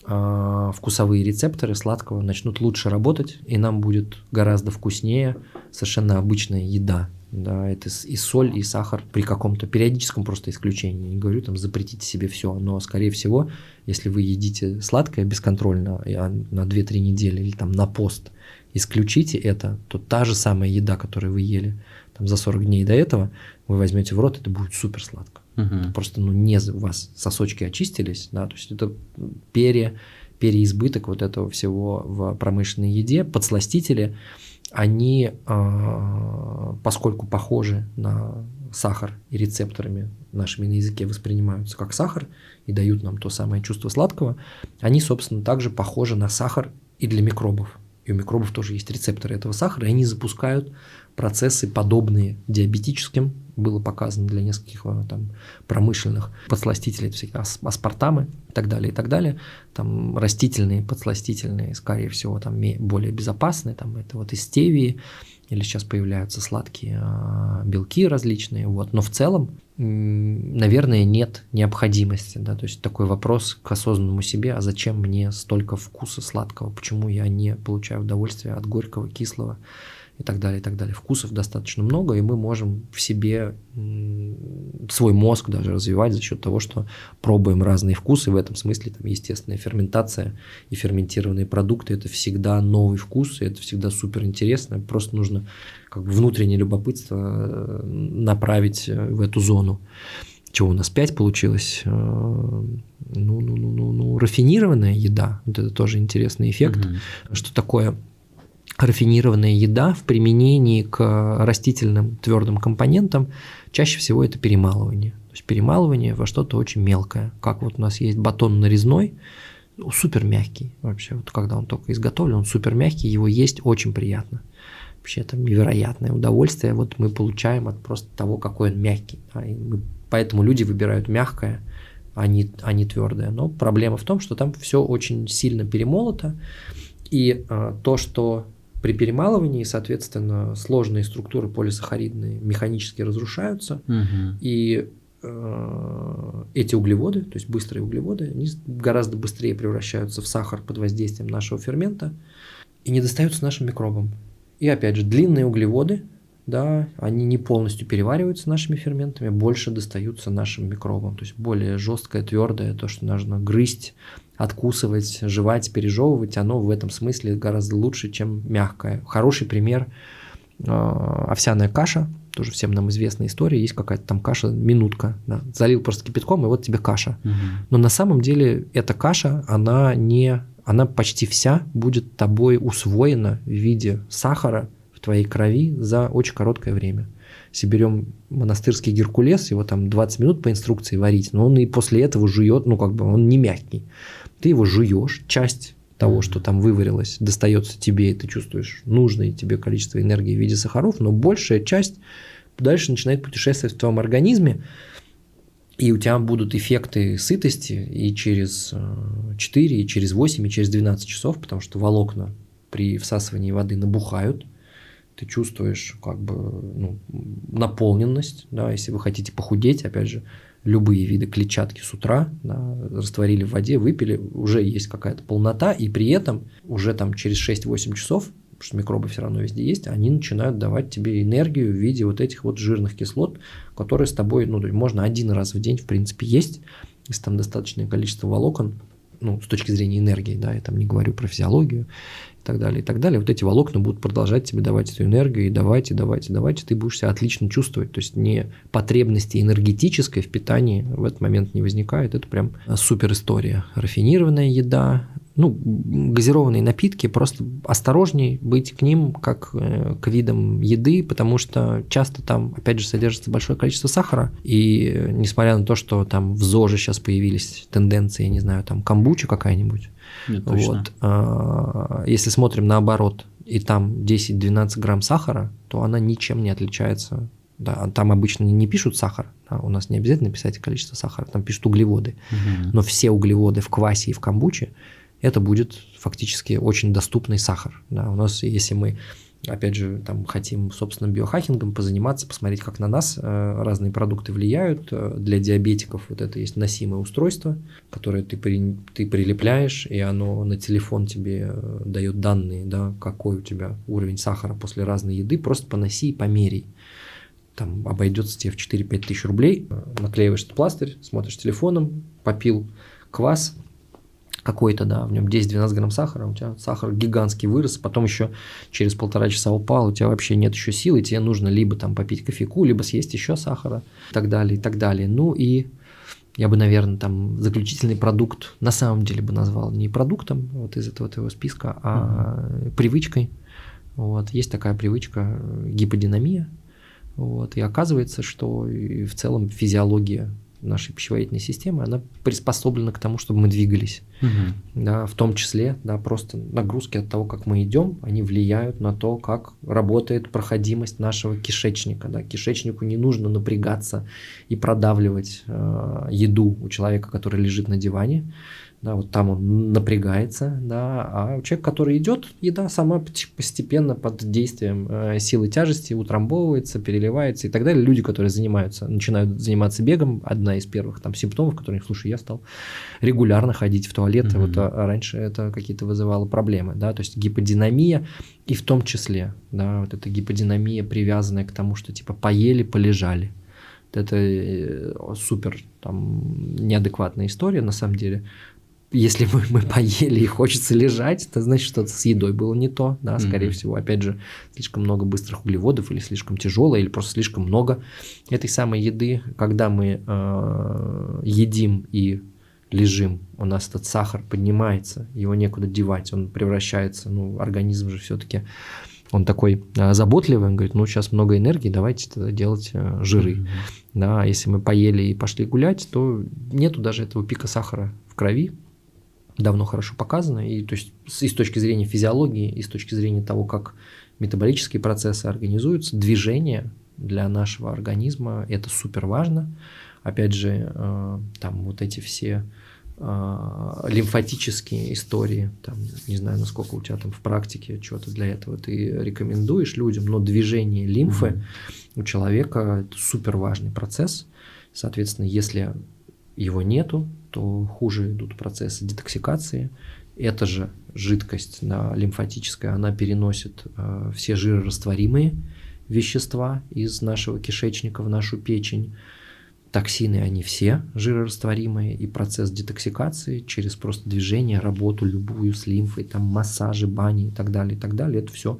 вкусовые рецепторы сладкого начнут лучше работать, и нам будет гораздо вкуснее совершенно обычная еда. Да, это и соль, и сахар при каком-то периодическом просто исключении. Не говорю, там, запретите себе все, но, скорее всего, если вы едите сладкое бесконтрольно на 2-3 недели или там на пост, исключите это, то та же самая еда, которую вы ели там, за 40 дней до этого, вы возьмете в рот, это будет супер сладко. Это просто не у вас сосочки очистились, да, то есть это переизбыток вот этого всего в промышленной еде, подсластители. Они, поскольку похожи на сахар и рецепторами нашими на языке воспринимаются как сахар и дают нам то самое чувство сладкого, они, собственно, также похожи на сахар и для микробов. И у микробов тоже есть рецепторы этого сахара, и они запускают процессы, подобные диабетическим. Было показано для нескольких там, промышленных подсластителей, это всякие аспартамы и так далее, и так далее. Там растительные, подсластительные, скорее всего, там более безопасные, там это вот из стевии, или сейчас появляются сладкие белки различные. Вот. Но в целом наверное, нет необходимости, да, то есть такой вопрос к осознанному себе, а зачем мне столько вкуса сладкого, почему я не получаю удовольствие от горького, кислого и так далее, и так далее. Вкусов достаточно много, и мы можем в себе свой мозг даже развивать за счет того, что пробуем разные вкусы. В этом смысле там естественная ферментация и ферментированные продукты – это всегда новый вкус, и это всегда супер интересно. Просто нужно как бы внутреннее любопытство направить в эту зону. Чего у нас 5 получилось? Рафинированная еда. Вот это тоже интересный эффект. Что такое рафинированная еда в применении к растительным твердым компонентам? Чаще всего это перемалывание. То есть перемалывание во что-то очень мелкое. Как вот у нас есть батон нарезной, супер мягкий вообще. Вот когда он только изготовлен, он супер мягкий, его есть очень приятно. Вообще это невероятное удовольствие вот мы получаем от просто того, какой он мягкий. Поэтому люди выбирают мягкое, а не твердое. Но проблема в том, что там все очень сильно перемолото, и то, что при перемалывании, соответственно, сложные структуры полисахаридные механически разрушаются, и эти углеводы, то есть быстрые углеводы, они гораздо быстрее превращаются в сахар под воздействием нашего фермента и не достаются нашим микробам. И опять же, длинные углеводы, да, они не полностью перевариваются нашими ферментами, больше достаются нашим микробам. То есть более жесткое, твердое, то, что нужно грызть, откусывать, жевать, пережевывать, оно в этом смысле гораздо лучше, чем мягкое. Хороший пример – овсяная каша, тоже всем нам известная история, есть какая-то там каша, минутка, да, залил просто кипятком, и вот тебе каша. Но на самом деле эта каша, она почти вся будет тобой усвоена в виде сахара в твоей крови за очень короткое время. Если берем монастырский геркулес, его там 20 минут по инструкции варить, но он и после этого жует, он не мягкий. Ты его жуешь, часть того, что там выварилось, достается тебе, и ты чувствуешь нужное тебе количество энергии в виде сахаров, но большая часть дальше начинает путешествовать в твоем организме, и у тебя будут эффекты сытости и через 4, и через 8, и через 12 часов, потому что волокна при всасывании воды набухают, ты чувствуешь наполненность, да, если вы хотите похудеть, опять же, любые виды клетчатки с утра, да, растворили в воде, выпили, уже есть какая-то полнота, и при этом уже там через 6-8 часов, потому что микробы все равно везде есть, они начинают давать тебе энергию в виде вот этих вот жирных кислот, которые с тобой, можно один раз в день, в принципе, есть, если там достаточное количество волокон, с точки зрения энергии, да, я там не говорю про физиологию и так далее, и так далее. Вот эти волокна будут продолжать тебе давать эту энергию, и давать, и ты будешь себя отлично чувствовать. То есть потребности энергетической в питании в этот момент не возникает. Это прям супер история. Рафинированная еда, газированные напитки, просто осторожней быть к ним, как к видам еды, потому что часто там, опять же, содержится большое количество сахара, и несмотря на то, что там в ЗОЖе сейчас появились тенденции, я не знаю, там камбуча какая-нибудь, если смотрим наоборот, и там 10-12 грамм сахара, то она ничем не отличается. Да, там обычно не пишут сахар, да, у нас не обязательно писать количество сахара, там пишут углеводы, но все углеводы в квасе и в камбуче это будет фактически очень доступный сахар. Да. У нас, если мы, опять же, там хотим собственным биохакингом позаниматься, посмотреть, как на нас разные продукты влияют, для диабетиков вот это есть носимое устройство, которое ты прилепляешь, и оно на телефон тебе дает данные, да, какой у тебя уровень сахара после разной еды, просто поноси и померяй. Там обойдется тебе в 4-5 тысяч рублей, наклеиваешь этот пластырь, смотришь телефоном, попил квас какой-то, да, в нем 10-12 грамм сахара, у тебя сахар гигантский вырос, потом еще через 1,5 часа упал, у тебя вообще нет еще сил, и тебе нужно либо там попить кофейку, либо съесть еще сахара, и так далее, и так далее. И я бы, наверное, там заключительный продукт на самом деле бы назвал не продуктом вот из этого твоего списка, а привычкой. Вот. Есть такая привычка гиподинамия. Вот. И оказывается, что в целом физиология нашей пищеварительной системы, она приспособлена к тому, чтобы мы двигались. Да, в том числе, да, просто нагрузки от того, как мы идем, они влияют на то, как работает проходимость нашего кишечника. Да. Кишечнику не нужно напрягаться и продавливать еду у человека, который лежит на диване. да, вот там он напрягается, да, а человек, который идет, еда сама постепенно под действием силы тяжести утрамбовывается, переливается и так далее. Люди, которые начинают заниматься бегом, одна из первых там симптомов, которые, слушай, я стал регулярно ходить в туалет, вот раньше это какие-то вызывало проблемы, да, то есть гиподинамия, и в том числе, да, вот эта гиподинамия, привязанная к тому, что типа поели, полежали. Это супер там неадекватная история на самом деле. Если мы поели и хочется лежать, это значит, что-то с едой было не то, да, скорее всего. Опять же, слишком много быстрых углеводов или слишком тяжелое, или просто слишком много этой самой еды. Когда мы едим и лежим, у нас этот сахар поднимается, его некуда девать, он превращается, организм же все-таки, он такой заботливый, он говорит, сейчас много энергии, давайте тогда делать жиры. Да, если мы поели и пошли гулять, то нету даже этого пика сахара в крови, давно хорошо показано, и то есть и с точки зрения физиологии, и с точки зрения того, как метаболические процессы организуются, движение для нашего организма – это супер важно. Опять же, там вот эти все лимфатические истории, там, не знаю, насколько у тебя там в практике что-то для этого ты рекомендуешь людям, но движение лимфы у человека – это супер важный процесс. Соответственно, если его нету, то хуже идут процессы детоксикации. Эта же жидкость, да, лимфатическая, она переносит все жирорастворимые вещества из нашего кишечника в нашу печень. Токсины, они все жирорастворимые, и процесс детоксикации через просто движение, работу любую с лимфой, там массажи, бани и так далее, это все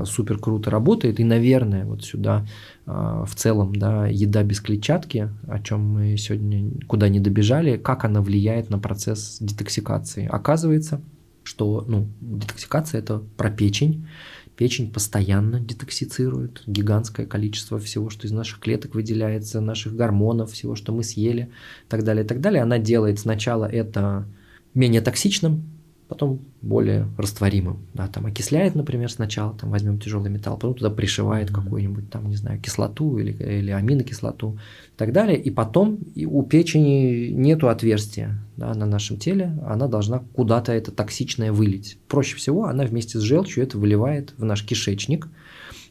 супер круто работает. И, наверное, вот сюда в целом, да, еда без клетчатки, о чем мы сегодня куда не добежали, как она влияет на процесс детоксикации. Оказывается, что детоксикация – это про печень. Печень постоянно детоксицирует гигантское количество всего, что из наших клеток выделяется, наших гормонов, всего, что мы съели, и так далее, и так далее. Она делает сначала это менее токсичным, потом более растворимым. Да, там окисляет, например, сначала, там возьмем тяжелый металл, потом туда пришивает какую-нибудь там, не знаю, кислоту или аминокислоту и так далее. И потом у печени нету отверстия, да, на нашем теле, она должна куда-то это токсичное вылить. Проще всего она вместе с желчью это выливает в наш кишечник.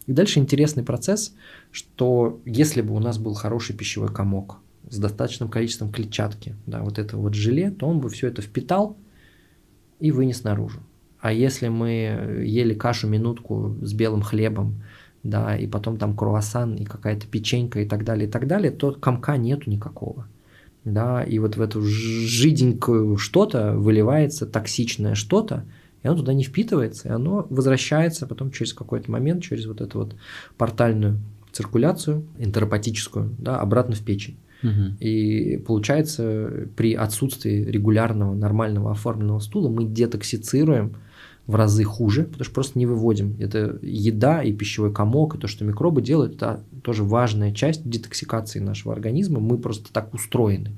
И дальше интересный процесс, что если бы у нас был хороший пищевой комок с достаточным количеством клетчатки, да, вот это вот желе, то он бы все это впитал и вынес наружу. А если мы ели кашу-минутку с белым хлебом, да, и потом там круассан и какая-то печенька и так далее, то комка нету никакого. Да, и вот в эту жиденькую что-то выливается токсичное что-то, и оно туда не впитывается, и оно возвращается потом через какой-то момент, через вот эту вот портальную циркуляцию энтеропатическую, да, обратно в печень. И получается, при отсутствии регулярного, нормального оформленного стула мы детоксицируем в разы хуже, потому что просто не выводим. Это еда и пищевой комок, и то, что микробы делают, это тоже важная часть детоксикации нашего организма. Мы просто так устроены.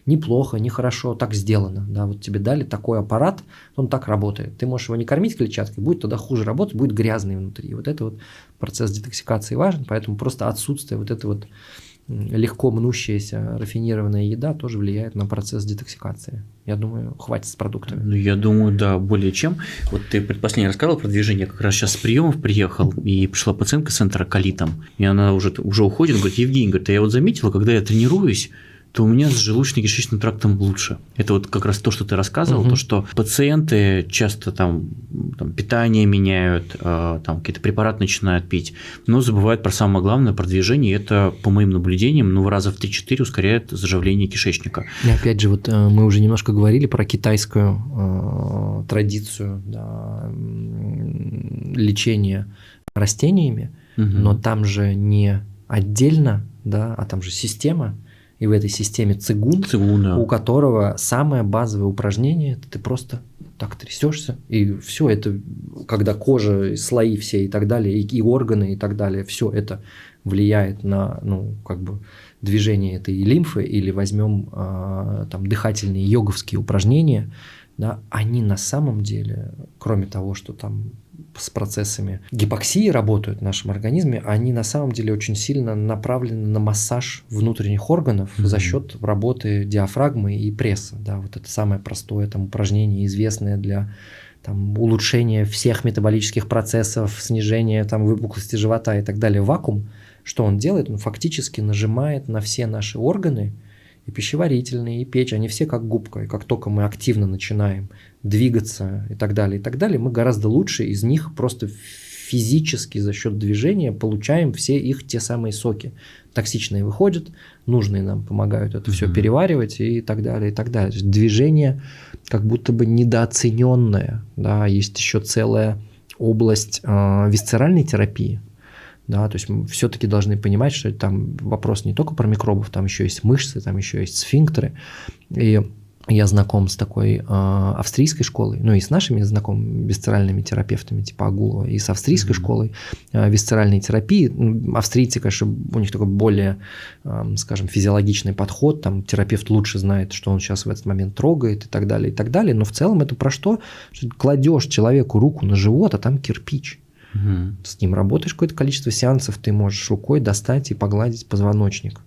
Неплохо, нехорошо, так сделано. Да, вот тебе дали такой аппарат, он так работает. Ты можешь его не кормить клетчаткой, будет тогда хуже работать, будет грязный внутри. Вот это вот процесс детоксикации важен, поэтому просто отсутствие вот этой вот легко мнущаяся рафинированная еда тоже влияет на процесс детоксикации. Я думаю, хватит с продуктами. Я думаю, да, более чем. Вот ты предпоследний рассказывал про движение, как раз сейчас с приемов приехал, и пришла пациентка с энтероколитом, и она уже уходит, говорит, Евгений, говорит, я вот заметила, когда я тренируюсь, то у меня с желудочно-кишечным трактом лучше. Это вот как раз то, что ты рассказывал, то, что пациенты часто там питание меняют, там какие-то препараты начинают пить, но забывают про самое главное, про движение, и это, по моим наблюдениям, в раза в 3-4 ускоряет заживление кишечника. И опять же, вот мы уже немножко говорили про китайскую традицию, да, лечения растениями, но там же не отдельно, да, а там же система. И в этой системе цигун, у которого самое базовое упражнение, это ты просто так трясешься, и все это, когда кожа, слои все и так далее, и органы и так далее, все это влияет на, движение этой лимфы, или возьмем там дыхательные йоговские упражнения, да, они на самом деле, кроме того, что там с процессами гипоксии работают в нашем организме, они на самом деле очень сильно направлены на массаж внутренних органов за счет работы диафрагмы и пресса. Да, вот это самое простое там упражнение, известное для там, улучшения всех метаболических процессов, снижения там, выпуклости живота и так далее. Вакуум, что он делает? Он фактически нажимает на все наши органы, и пищеварительные, и печень, они все как губка. И как только мы активно начинаем двигаться и так далее, мы гораздо лучше из них просто физически за счет движения получаем все их те самые соки. Токсичные выходят, нужные нам помогают это все переваривать и так далее, и так далее. То есть движение как будто бы недооцененное. Да? Есть еще целая область висцеральной терапии. Да, то есть мы все-таки должны понимать, что там вопрос не только про микробов, там еще есть мышцы, там еще есть сфинктеры. И я знаком с такой австрийской школой, ну и с нашими знакомыми висцеральными терапевтами типа Агулова, и с австрийской школой висцеральной терапии. Австрийцы, конечно, у них такой более, скажем, физиологичный подход, там терапевт лучше знает, что он сейчас в этот момент трогает и так далее, но в целом это про что? Что кладешь человеку руку на живот, а там кирпич. С ним работаешь какое-то количество сеансов, ты можешь рукой достать и погладить позвоночник.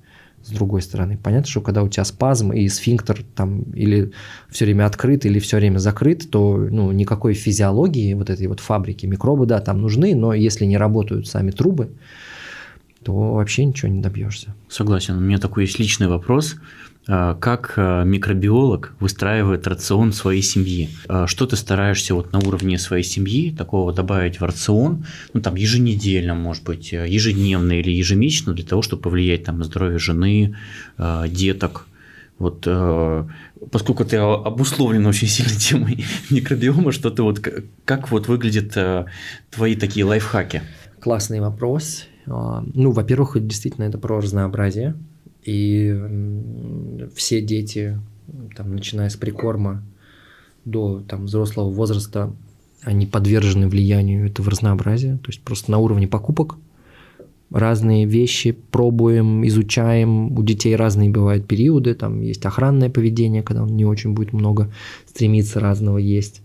С другой стороны, понятно, что когда у тебя спазм и сфинктер там или все время открыт, или все время закрыт, то ну, никакой физиологии вот этой вот фабрики микробы, да, там нужны, но если не работают сами трубы, то вообще ничего не добьешься. Согласен. У меня такой есть личный вопрос. Как микробиолог выстраивает рацион своей семьи? Что ты стараешься вот на уровне своей семьи такого добавить в рацион, ну там еженедельно, может быть, ежедневно или ежемесячно, для того, чтобы повлиять там на здоровье жены, деток? Вот, поскольку ты обусловлен очень сильно темой микробиома, что ты вот как вот выглядят твои такие лайфхаки? Классный вопрос. Ну, во-первых, действительно это про разнообразие. И все дети, там, начиная с прикорма до там, взрослого возраста, они подвержены влиянию этого разнообразия. То есть просто на уровне покупок разные вещи пробуем, изучаем. У детей разные бывают периоды. Там есть охранное поведение, когда он не очень будет много стремиться разного есть.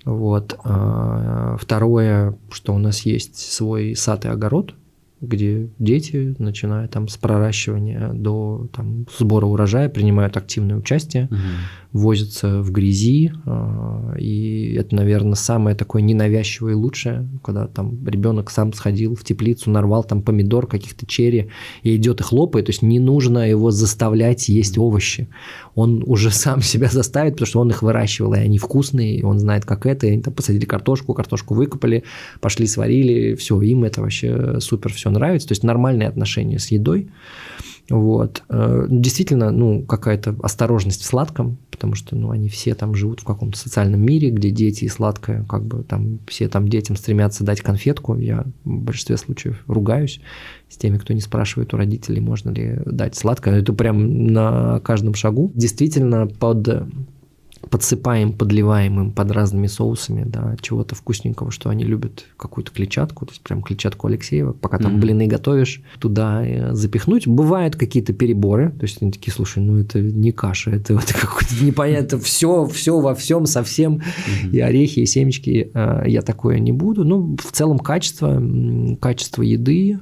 Вот. Второе, что у нас есть свой сад и огород, где дети, начиная там с проращивания до там, сбора урожая, принимают активное участие, возятся в грязи, и это, наверное, самое такое ненавязчивое и лучшее, когда там ребенок сам сходил в теплицу, нарвал там помидор, каких-то черри, и идет и хлопает, то есть не нужно его заставлять есть овощи, он уже сам себя заставит, потому что он их выращивал, и они вкусные, и он знает, как это, и они там посадили картошку выкопали, пошли сварили, все, им это вообще супер все нравится, то есть нормальные отношения с едой. Вот. Действительно, ну, какая-то осторожность в сладком, потому что ну, они все там живут в каком-то социальном мире, где дети и сладкое, как бы там все там детям стремятся дать конфетку. Я в большинстве случаев ругаюсь с теми, кто не спрашивает у родителей, можно ли дать сладкое. Это прям на каждом шагу. Действительно, подсыпаем, подливаем им под разными соусами, да, чего-то вкусненького, что они любят, какую-то клетчатку, то есть прям клетчатку Алексеева, пока там блины готовишь, туда запихнуть. Бывают какие-то переборы, то есть они такие, слушай, ну это не каша, это вот какое-то непонятно, все во всем, совсем, и орехи, и семечки, я такое не буду. Ну, в целом качество еды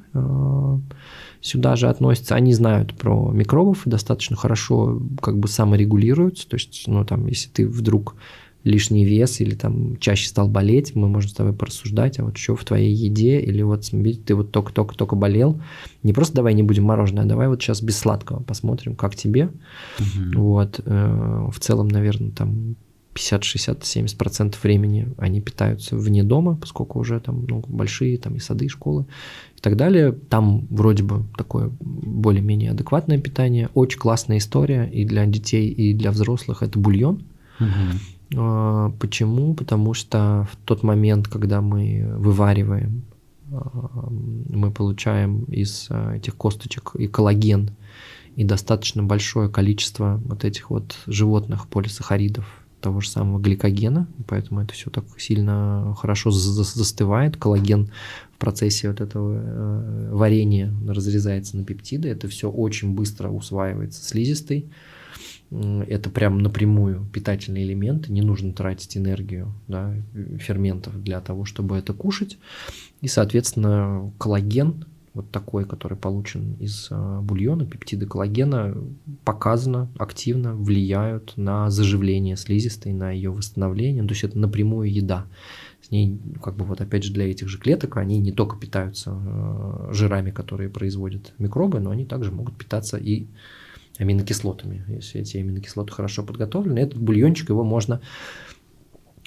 сюда же относятся, они знают про микробов, достаточно хорошо как бы саморегулируются, то есть, ну, там, если ты вдруг лишний вес или там чаще стал болеть, мы можем с тобой порассуждать, а вот что в твоей еде, или вот смотри, ты вот только болел, не просто давай не будем мороженое, а давай вот сейчас без сладкого посмотрим, как тебе. Вот, в целом, наверное, там 50, 60, 70% времени они питаются вне дома, поскольку уже там ну, большие там, и сады, и школы и так далее. Там вроде бы такое более-менее адекватное питание. Очень классная история и для детей, и для взрослых. Это бульон. Почему? Потому что в тот момент, когда мы вывариваем, мы получаем из этих косточек и коллаген, и достаточно большое количество вот этих вот животных полисахаридов, того же самого гликогена, поэтому это все так сильно хорошо застывает. Коллаген в процессе вот этого варения разрезается на пептиды, это все очень быстро усваивается слизистой. это прям напрямую питательные элементы, не нужно тратить энергию, да, ферментов для того, чтобы это кушать. И, соответственно, коллаген, вот такой, который получен из бульона, пептиды коллагена, показано активно влияют на заживление слизистой, на ее восстановление. То есть это напрямую еда. С ней, как бы вот опять же для этих же клеток, они не только питаются жирами, которые производят микробы, но они также могут питаться и аминокислотами. Если эти аминокислоты хорошо подготовлены, этот бульончик, его можно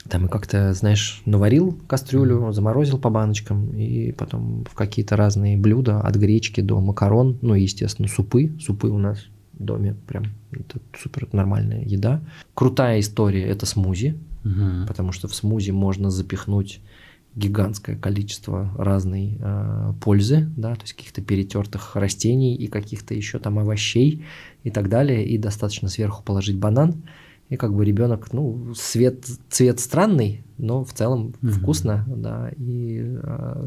там и как-то, знаешь, наварил кастрюлю, заморозил по баночкам, и потом в какие-то разные блюда, от гречки до макарон, ну и, естественно, супы. Супы у нас в доме прям это супер нормальная еда. Крутая история – это смузи, потому что в смузи можно запихнуть гигантское количество разной пользы, да, то есть каких-то перетертых растений и каких-то еще там овощей и так далее, и достаточно сверху положить банан, и как бы ребенок, ну, цвет странный, но в целом вкусно, да, и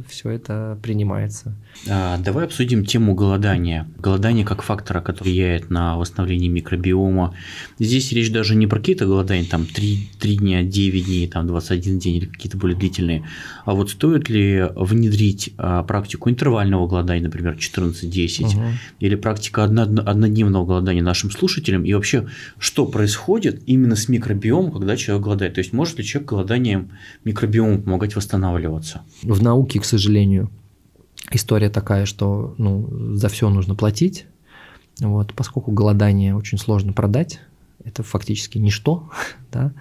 все это принимается. Давай обсудим тему голодания. Голодание как фактора, который влияет на восстановление микробиома. Здесь речь даже не про какие-то голодания, там 3 дня, 9 дней, там 21 день или какие-то более длительные, а вот стоит ли внедрить практику интервального голодания, например, 14-10, или практика однодневного голодания нашим слушателям, и вообще, что происходит именно с микробиомом, когда человек голодает? То есть, может ли человек голоданием микробиому помогать восстанавливаться? В науке, к сожалению, история такая, что за все нужно платить. Вот, поскольку голодание очень сложно продать, это фактически ничто, да,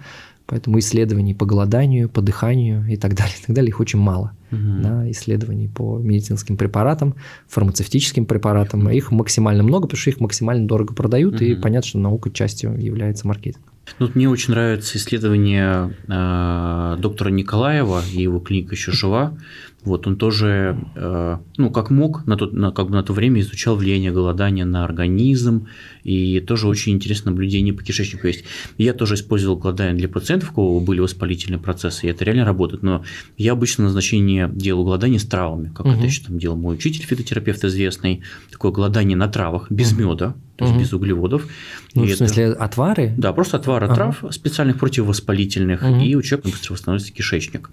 поэтому исследований по голоданию, по дыханию и так далее их очень мало. Да, исследований по медицинским препаратам, фармацевтическим препаратам, их максимально много, потому что их максимально дорого продают, и понятно, что наука частью является маркетингом. Мне очень нравится исследование доктора Николаева, и его клиника еще жива. Вот он тоже, как мог, на то время изучал влияние голодания на организм, и тоже очень интересное наблюдение по кишечнику есть. Я тоже использовал голодание для пациентов, у кого были воспалительные процессы, и это реально работает, но я обычно назначение делаю голодание с травами, как это еще там делал мой учитель, фитотерапевт известный, такое голодание на травах, без меда, то есть без углеводов. В смысле, отвары? Да, просто отвары трав специальных противовоспалительных, и у человека быстро восстановится кишечник.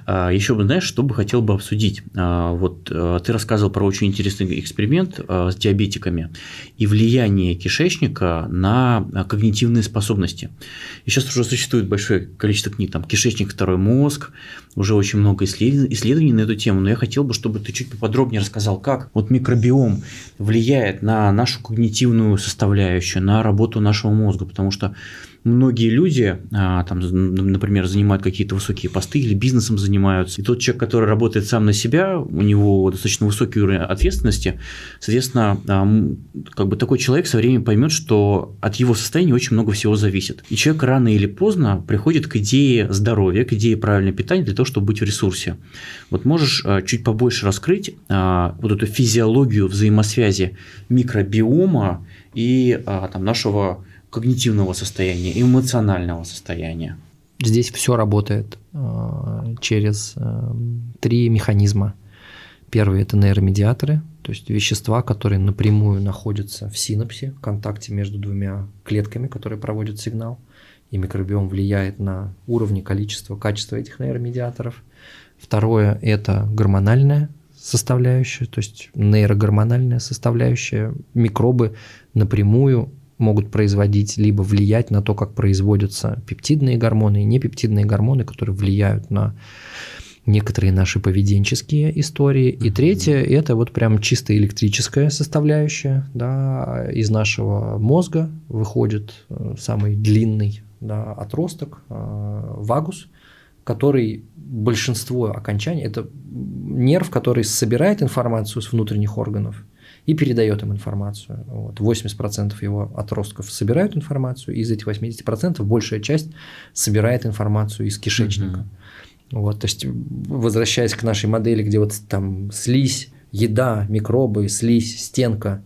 Еще бы, знаешь, что бы хотел бы обсудить. Вот ты рассказывал про очень интересный эксперимент с диабетиками и влияние кишечника на когнитивные способности. И сейчас уже существует большое количество книг, там «Кишечник, второй мозг», уже очень много исследований на эту тему, но я хотел бы, чтобы ты чуть поподробнее рассказал, как вот микробиом влияет на нашу когнитивную составляющую, на работу нашего мозга, потому что многие люди, там, например, занимают какие-то высокие посты или бизнесом занимаются, и тот человек, который работает сам на себя, у него достаточно высокий уровень ответственности, соответственно, как бы такой человек со временем поймет, что от его состояния очень много всего зависит. И человек рано или поздно приходит к идее здоровья, к идее правильного питания для того, чтобы быть в ресурсе. Вот можешь чуть побольше раскрыть вот эту физиологию взаимосвязи микробиома и там, нашего когнитивного состояния, эмоционального состояния? Здесь все работает через 3 механизма. Первый – это нейромедиаторы, то есть вещества, которые напрямую находятся в синапсе, в контакте между 2 клетками, которые проводят сигнал, и микробиом влияет на уровни, количество, качество этих нейромедиаторов. Второе – это гормональная составляющая, то есть нейрогормональная составляющая. Микробы напрямую могут производить, либо влиять на то, как производятся пептидные гормоны и непептидные гормоны, которые влияют на некоторые наши поведенческие истории. И третье – это вот прям чисто электрическая составляющая. Да, из нашего мозга выходит самый длинный, да, отросток, вагус, который большинство окончаний – это нерв, который собирает информацию с внутренних органов и передает им информацию. Вот. 80% его отростков собирают информацию, и из этих 80% большая часть собирает информацию из кишечника. Вот, то есть, возвращаясь к нашей модели, где вот там слизь, еда, микробы, слизь, стенка,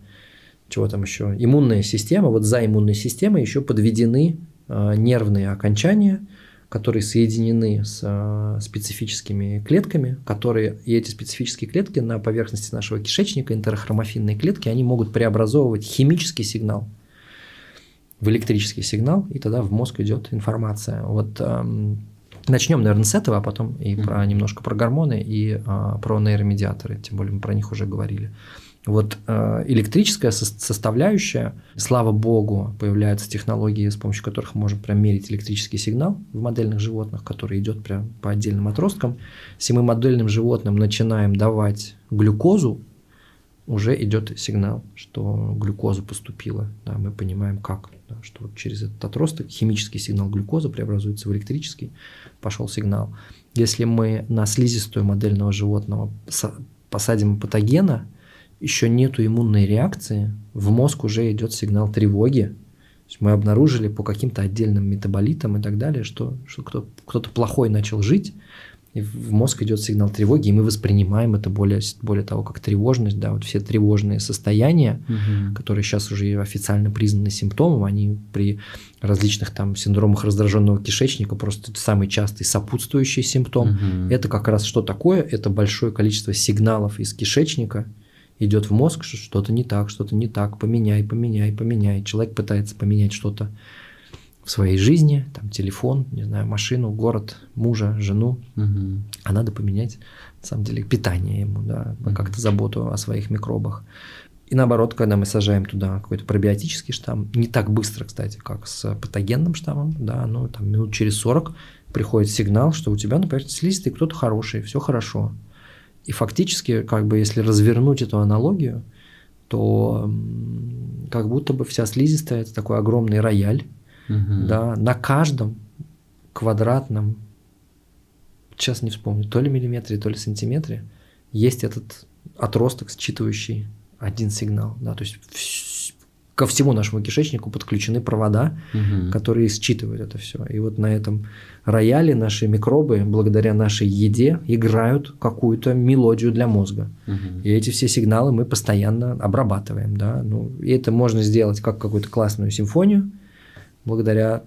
чего там еще, иммунная система, вот за иммунной системой еще подведены нервные окончания, которые соединены с специфическими клетками, и эти специфические клетки на поверхности нашего кишечника, интерохромофильные клетки, они могут преобразовывать химический сигнал в электрический сигнал, и тогда в мозг идет информация. Вот начнем, наверное, с этого, а потом и немножко про гормоны, и про нейромедиаторы, тем более мы про них уже говорили. Вот электрическая составляющая, слава богу, появляются технологии, с помощью которых мы можем прям мерить электрический сигнал в модельных животных, который идет прям по отдельным отросткам. Если мы модельным животным начинаем давать глюкозу, уже идет сигнал, что глюкоза поступила. Да, мы понимаем, как. Да, что вот через этот отросток химический сигнал глюкозы преобразуется в электрический, пошел сигнал. Если мы на слизистую модельного животного посадим патогена, еще нету иммунной реакции, в мозг уже идет сигнал тревоги. То есть мы обнаружили по каким-то отдельным метаболитам и так далее, что кто-то плохой начал жить, и в мозг идет сигнал тревоги, и мы воспринимаем это более того, как тревожность. Да, вот все тревожные состояния, которые сейчас уже официально признаны симптомом, они при различных там синдромах раздраженного кишечника просто самый частый сопутствующий симптом. Это как раз что такое? Это большое количество сигналов из кишечника идет в мозг, что что-то не так, поменяй. Человек пытается поменять что-то в своей жизни, там телефон, не знаю, машину, город, мужа, жену, а надо поменять, на самом деле, питание ему, да, как-то заботу о своих микробах. И наоборот, когда мы сажаем туда какой-то пробиотический штамм, не так быстро, кстати, как с патогенным штаммом, да, но там минут через 40 приходит сигнал, что у тебя, например, слизистый кто-то хороший, все хорошо. И фактически, как бы, если развернуть эту аналогию, то как будто бы вся слизистая – это такой огромный рояль, да, на каждом квадратном, сейчас не вспомню, то ли миллиметре, то ли сантиметре, есть этот отросток, считывающий один сигнал. Да, то есть ко всему нашему кишечнику подключены провода, которые считывают это все. И вот на этом рояле наши микробы, благодаря нашей еде, играют какую-то мелодию для мозга. И эти все сигналы мы постоянно обрабатываем. Да? Ну, и это можно сделать как какую-то классную симфонию, благодаря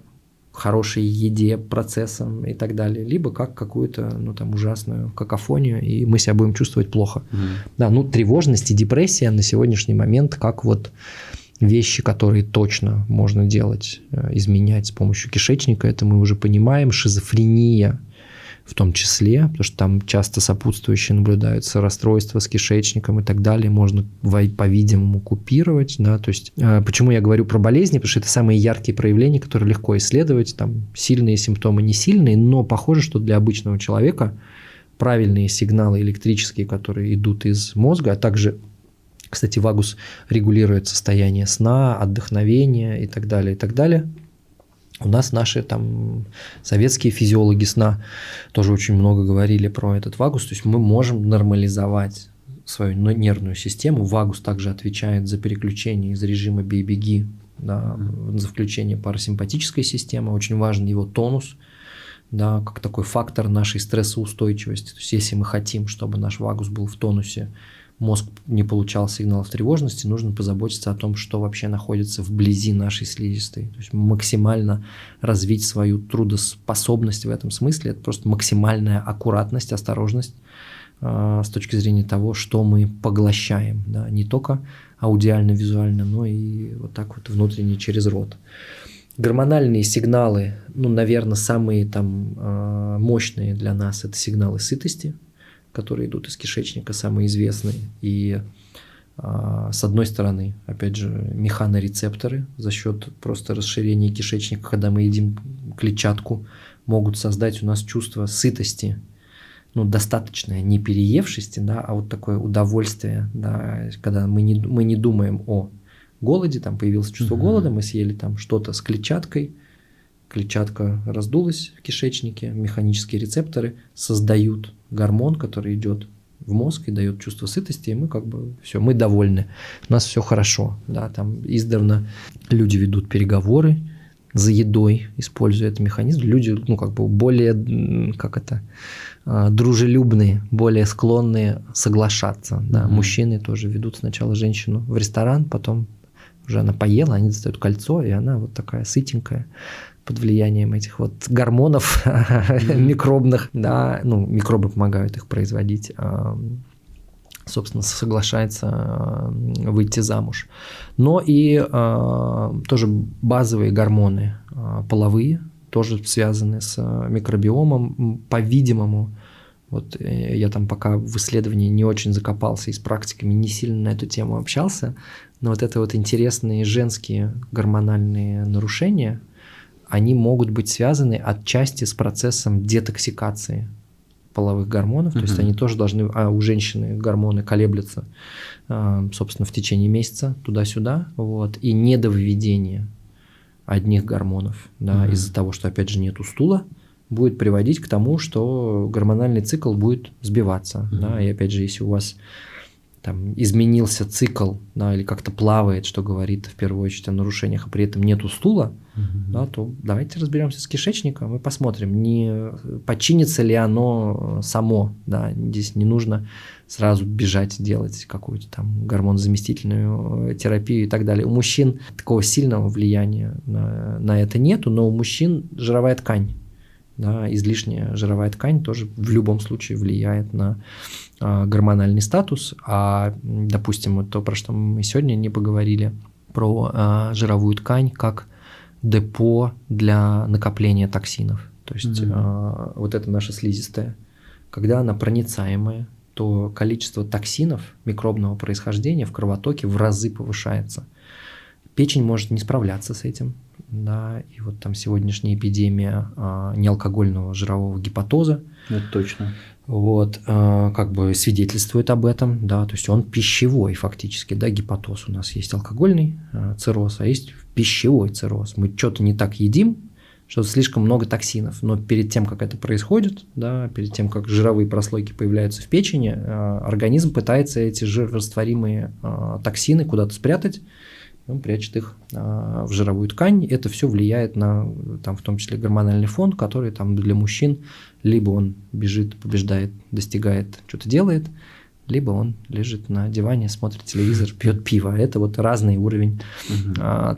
хорошей еде, процессам и так далее, либо как какую-то, ну, там, ужасную какофонию, и мы себя будем чувствовать плохо. Да, ну, тревожность и депрессия на сегодняшний момент как вот вещи, которые точно можно делать, изменять с помощью кишечника, это мы уже понимаем. Шизофрения в том числе, потому что там часто сопутствующие наблюдаются расстройства с кишечником и так далее, можно, по-видимому, купировать. Да? То есть, почему я говорю про болезни, потому что это самые яркие проявления, которые легко исследовать, там сильные симптомы, не сильные, но похоже, что для обычного человека правильные сигналы электрические, которые идут из мозга, а также, кстати, вагус регулирует состояние сна, отдохновения и так далее, и так далее. У нас наши там советские физиологи сна тоже очень много говорили про этот вагус. То есть мы можем нормализовать свою нервную систему. Вагус также отвечает за переключение из режима бей-беги, да, за включение парасимпатической системы. Очень важен его тонус, да, как такой фактор нашей стрессоустойчивости. То есть если мы хотим, чтобы наш вагус был в тонусе, мозг не получал сигналов тревожности, нужно позаботиться о том, что вообще находится вблизи нашей слизистой. То есть максимально развить свою трудоспособность в этом смысле. Это просто максимальная аккуратность, осторожность с точки зрения того, что мы поглощаем. Да? Не только аудиально-визуально, но и вот так вот внутренне через рот. Гормональные сигналы, ну, наверное, самые там мощные для нас – это сигналы сытости, которые идут из кишечника, самые известные. И с одной стороны, опять же, механорецепторы за счет просто расширения кишечника, когда мы едим клетчатку, могут создать у нас чувство сытости, ну, достаточное, не переевшести, да, а вот такое удовольствие, да, когда мы не думаем о голоде, там появилось чувство голода, мы съели там что-то с клетчаткой, клетчатка раздулась в кишечнике, механические рецепторы создают гормон, который идет в мозг и дает чувство сытости, и мы как бы все, мы довольны, у нас все хорошо, да, там издавна люди ведут переговоры за едой, используя этот механизм, люди, ну, как бы более, дружелюбные, более склонные соглашаться, да, мужчины тоже ведут сначала женщину в ресторан, потом уже она поела, они достают кольцо, и она вот такая сытенькая, под влиянием этих вот гормонов микробных, да, ну, микробы помогают их производить, собственно, соглашается выйти замуж. Но и тоже базовые гормоны половые, тоже связаны с микробиомом, по-видимому. Вот я там пока в исследовании не очень закопался и с практиками не сильно на эту тему общался, но вот это вот интересные женские гормональные нарушения, они могут быть связаны отчасти с процессом детоксикации половых гормонов, то есть они тоже должны, у женщины гормоны колеблются, собственно, в течение месяца туда-сюда, вот, и недовыведение одних гормонов, да, из-за того, что, опять же, нету стула, будет приводить к тому, что гормональный цикл будет сбиваться, да, и опять же, если у вас там изменился цикл, да, или как-то плавает, что говорит в первую очередь о нарушениях, а при этом нету стула, да, то давайте разберемся с кишечником и посмотрим, не починится ли оно само, да, здесь не нужно сразу бежать делать какую-то там гормонозаместительную терапию и так далее. У мужчин такого сильного влияния на это нету, но у мужчин жировая ткань, да, излишняя жировая ткань тоже в любом случае влияет на гормональный статус. А, допустим, вот то, про что мы сегодня не поговорили, про жировую ткань как депо для накопления токсинов. То есть вот это наша слизистая. Когда она проницаемая, то количество токсинов микробного происхождения в кровотоке в разы повышается. Печень может не справляться с этим. Да, и вот там сегодняшняя эпидемия неалкогольного жирового гепатоза. Это точно. Вот, как бы свидетельствует об этом, да, то есть он пищевой фактически, да, гепатоз. У нас есть алкогольный цирроз, а есть пищевой цирроз. Мы что-то не так едим, что слишком много токсинов, но перед тем, как это происходит, да, перед тем, как жировые прослойки появляются в печени, организм пытается эти жирорастворимые токсины куда-то спрятать, он прячет их в жировую ткань. Это все влияет на, там, в том числе, гормональный фон, который там для мужчин либо он бежит, побеждает, достигает, что-то делает, либо он лежит на диване, смотрит телевизор, пьет пиво. Это вот разный уровень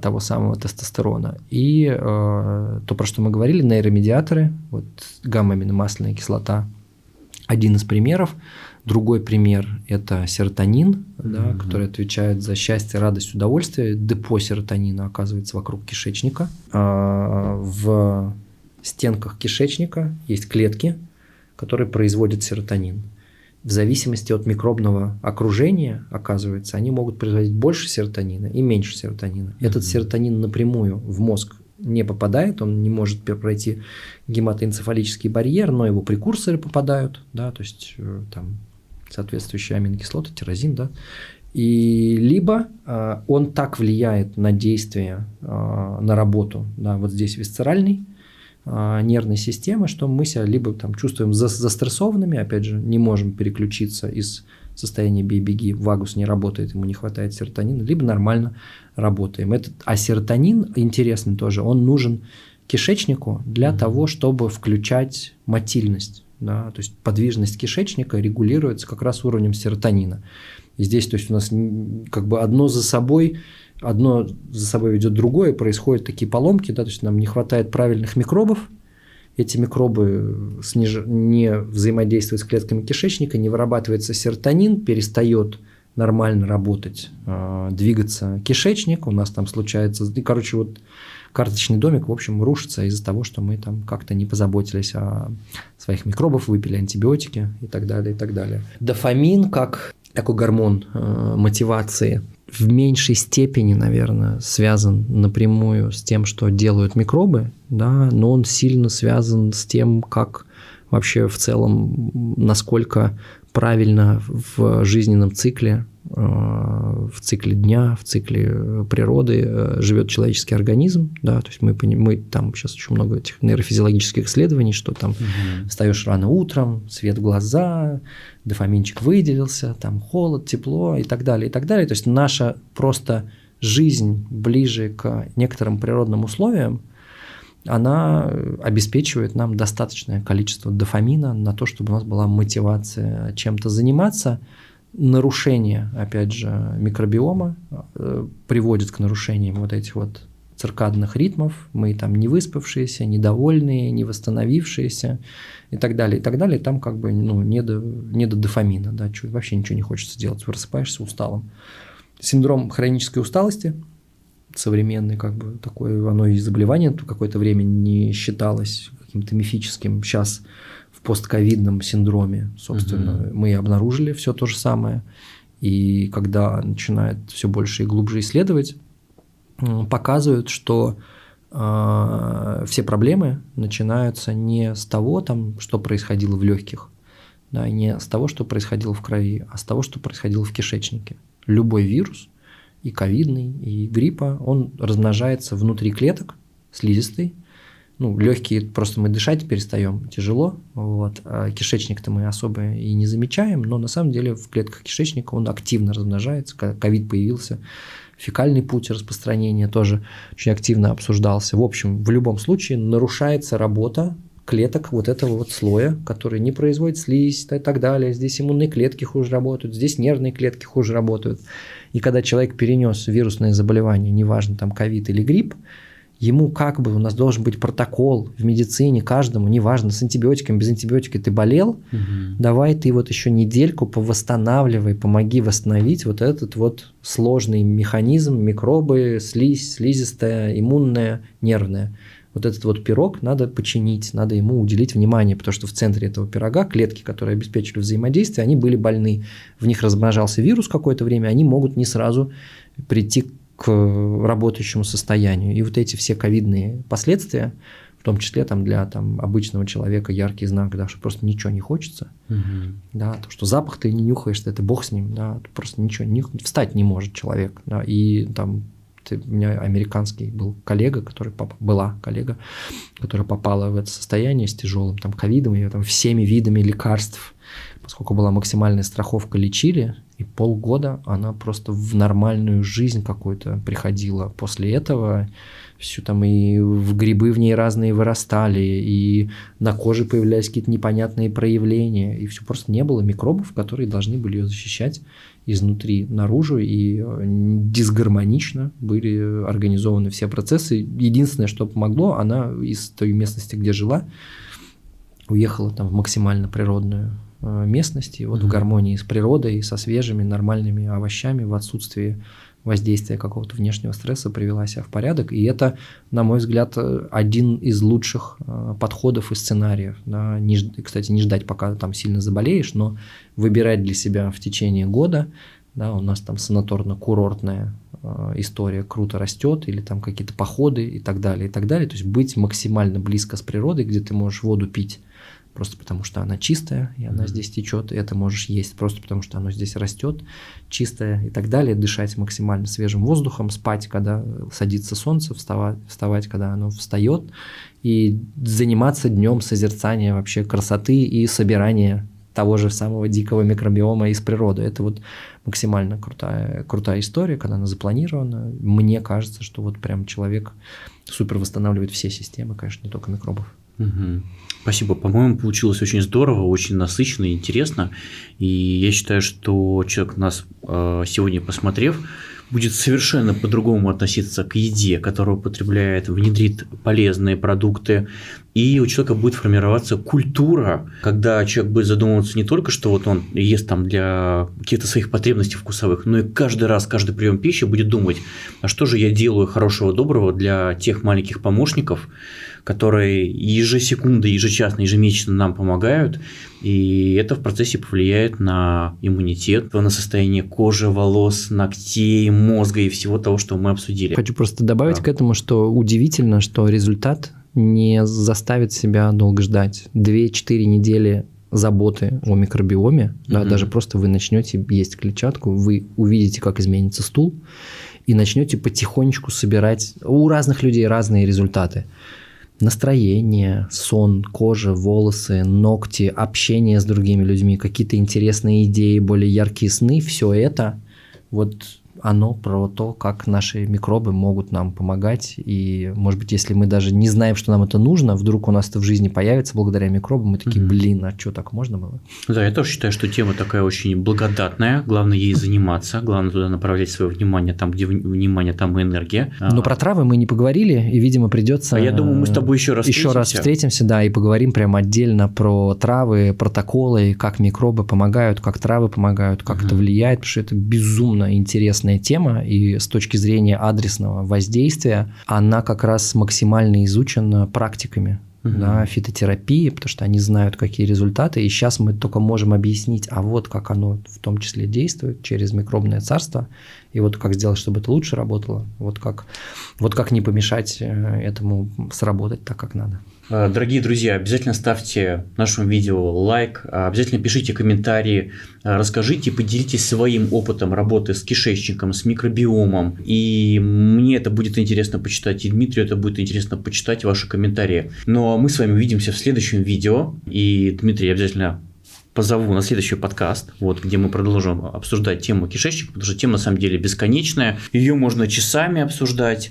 того самого тестостерона. И то, про что мы говорили, нейромедиаторы, вот гамма-аминомасляная кислота, один из примеров. Другой пример – это серотонин, да, который отвечает за счастье, радость, удовольствие. Депо серотонина оказывается вокруг кишечника. В стенках кишечника есть клетки, которые производят серотонин. В зависимости от микробного окружения, оказывается, они могут производить больше серотонина и меньше серотонина. Этот серотонин напрямую в мозг не попадает, он не может пройти гематоэнцефалический барьер, но его прекурсоры попадают, да, то есть там соответствующие аминокислоты, тирозин, да, и либо он так влияет на действие, на работу, да, вот здесь висцеральной нервной системы, что мы себя либо там чувствуем застрессованными, опять же, не можем переключиться из состояния бей-беги, вагус не работает, ему не хватает серотонина, либо нормально работаем. А серотонин, интересный тоже, он нужен кишечнику для того, чтобы включать мотильность. Да, то есть подвижность кишечника регулируется как раз уровнем серотонина. И здесь, то есть, у нас как бы одно за собой ведет другое, происходят такие поломки, да, то есть нам не хватает правильных микробов, эти микробы не взаимодействуют с клетками кишечника, не вырабатывается серотонин, перестает нормально работать, двигаться кишечник, у нас там случается, короче, вот карточный домик, в общем, рушится из-за того, что мы там как-то не позаботились о своих микробах, выпили антибиотики и так далее, и так далее. Дофамин, как такой гормон мотивации, в меньшей степени, наверное, связан напрямую с тем, что делают микробы, да, но он сильно связан с тем, как вообще в целом, насколько правильно в жизненном цикле, в цикле дня, в цикле природы живет человеческий организм, да, то есть мы там сейчас очень много этих нейрофизиологических исследований, что там встаешь рано утром, свет в глаза, дофаминчик выделился, там холод, тепло и так далее, и так далее. То есть наша просто жизнь ближе к некоторым природным условиям, она обеспечивает нам достаточное количество дофамина на то, чтобы у нас была мотивация чем-то заниматься. Нарушение, опять же, микробиома приводит к нарушениям вот этих вот циркадных ритмов, мы там не выспавшиеся, недовольные, не восстановившиеся и так далее, и так далее. Там как бы не до дофамина, да, вообще ничего не хочется делать, просыпаешься усталым. Синдром хронической усталости современный, как бы такое, оно и заболевание какое-то время не считалось каким-то мифическим. Сейчас в постковидном синдроме, собственно, мы обнаружили все то же самое. И когда начинают все больше и глубже исследовать, показывают, что все проблемы начинаются не с того, там, что происходило в легких, да, не с того, что происходило в крови, а с того, что происходило в кишечнике. Любой вирус, и ковидный, и гриппа, он размножается внутри клеток слизистой. Легкие просто мы дышать перестаем, тяжело, вот. А кишечник-то мы особо и не замечаем, но на самом деле в клетках кишечника он активно размножается. Когда ковид появился, фекальный путь распространения тоже очень активно обсуждался. В общем, в любом случае нарушается работа клеток вот этого вот слоя, который не производит слизь и так далее. Здесь иммунные клетки хуже работают, здесь нервные клетки хуже работают. И когда человек перенес вирусное заболевание, неважно, там ковид или грипп, ему как бы у нас должен быть протокол в медицине каждому, неважно, с антибиотиками, без антибиотика ты болел, давай ты вот еще недельку повосстанавливай, помоги восстановить вот этот вот сложный механизм, микробы, слизь, слизистая, иммунная, нервная. Вот этот вот пирог надо починить, надо ему уделить внимание, потому что в центре этого пирога клетки, которые обеспечивали взаимодействие, они были больны. В них размножался вирус какое-то время, они могут не сразу прийти к работающему состоянию. И вот эти все ковидные последствия, в том числе там, для обычного человека яркий знак, да, что просто ничего не хочется, да, то, что запах ты не нюхаешь, это бог с ним, да, просто ничего, встать не может человек, да, и там у меня американский был коллега, была коллега, которая попала в это состояние с тяжелым ковидом, ее там всеми видами лекарств, поскольку была максимальная страховка, лечили, и полгода она просто в нормальную жизнь какую-то приходила после этого. Все там и грибы в ней разные вырастали, и на коже появлялись какие-то непонятные проявления, и все просто не было микробов, которые должны были ее защищать изнутри наружу, и дисгармонично были организованы все процессы. Единственное, что помогло, она из той местности, где жила, уехала там в максимально природную местность, и вот в гармонии с природой, со свежими нормальными овощами, в отсутствии воздействия какого-то внешнего стресса привела себя в порядок. И это, на мой взгляд, один из лучших подходов и сценариев. Да. Кстати, не ждать, пока там сильно заболеешь, но выбирать для себя в течение года. Да, у нас там санаторно-курортная история круто растет, или там какие-то походы и так далее, и так далее. То есть быть максимально близко с природой, где ты можешь воду пить просто потому, что она чистая, и она здесь течет, и это можешь есть просто потому, что оно здесь растет, чистое и так далее, дышать максимально свежим воздухом, спать, когда садится солнце, вставать, когда оно встает, и заниматься днем созерцания вообще красоты и собирания того же самого дикого микробиома из природы. Это вот максимально крутая история, когда она запланирована. Мне кажется, что вот прям человек супер восстанавливает все системы, конечно, не только микробов. Спасибо. По-моему, получилось очень здорово, очень насыщенно и интересно. И я считаю, что человек, нас сегодня посмотрев, будет совершенно по-другому относиться к еде, которую употребляет, внедрит полезные продукты, и у человека будет формироваться культура, когда человек будет задумываться не только, что вот он ест там для каких-то своих потребностей вкусовых, но и каждый раз, каждый прием пищи будет думать, а что же я делаю хорошего, доброго для тех маленьких помощников, которые ежесекунды, ежечасно, ежемесячно нам помогают, и это в процессе повлияет на иммунитет, на состояние кожи, волос, ногтей, мозга и всего того, что мы обсудили. Хочу просто добавить к этому, что удивительно, что результат не заставит себя долго ждать. 2-4 недели заботы о микробиоме, да, даже просто вы начнете есть клетчатку, вы увидите, как изменится стул, и начнете потихонечку собирать. У разных людей разные результаты. Настроение, сон, кожа, волосы, ногти, общение с другими людьми, какие-то интересные идеи, более яркие сны, все это вот оно про то, как наши микробы могут нам помогать. И, может быть, если мы даже не знаем, что нам это нужно, вдруг у нас это в жизни появится благодаря микробам, мы такие, блин, а что, так можно было? Да, я тоже считаю, что тема такая очень благодатная, главное ей заниматься, главное туда направлять свое внимание, там, где внимание, там и энергия. Но про травы мы не поговорили, и, видимо, придется... Я думаю, мы с тобой еще раз встретимся, да, и поговорим прямо отдельно про травы, протоколы, как микробы помогают, как травы помогают, как это влияет, потому что это безумно интересная тема, и с точки зрения адресного воздействия она как раз максимально изучена практиками. Да, фитотерапии, потому что они знают, какие результаты, и сейчас мы только можем объяснить, а вот как оно в том числе действует через микробное царство, и вот как сделать, чтобы это лучше работало, вот как не помешать этому сработать так, как надо. Дорогие друзья, обязательно ставьте нашему видео лайк, обязательно пишите комментарии, расскажите, поделитесь своим опытом работы с кишечником, с микробиомом. И мне это будет интересно почитать, и Дмитрию это будет интересно почитать, ваши комментарии. Но мы с вами увидимся в следующем видео. И Дмитрий обязательно позову на следующий подкаст, где мы продолжим обсуждать тему кишечника, потому что тема на самом деле бесконечная, ее можно часами обсуждать.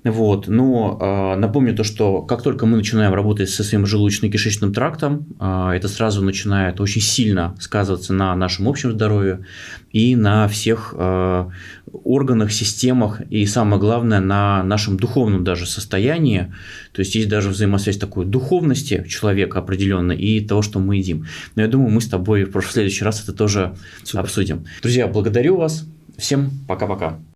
Но напомню то, что как только мы начинаем работать со своим желудочно-кишечным трактом, это сразу начинает очень сильно сказываться на нашем общем здоровье и на всех органах, системах и, самое главное, на нашем духовном даже состоянии. То есть есть даже взаимосвязь такой духовности человека определенной и того, что мы едим. Но я думаю, мы с тобой в следующий раз это тоже обсудим. Друзья, благодарю вас. Всем пока-пока.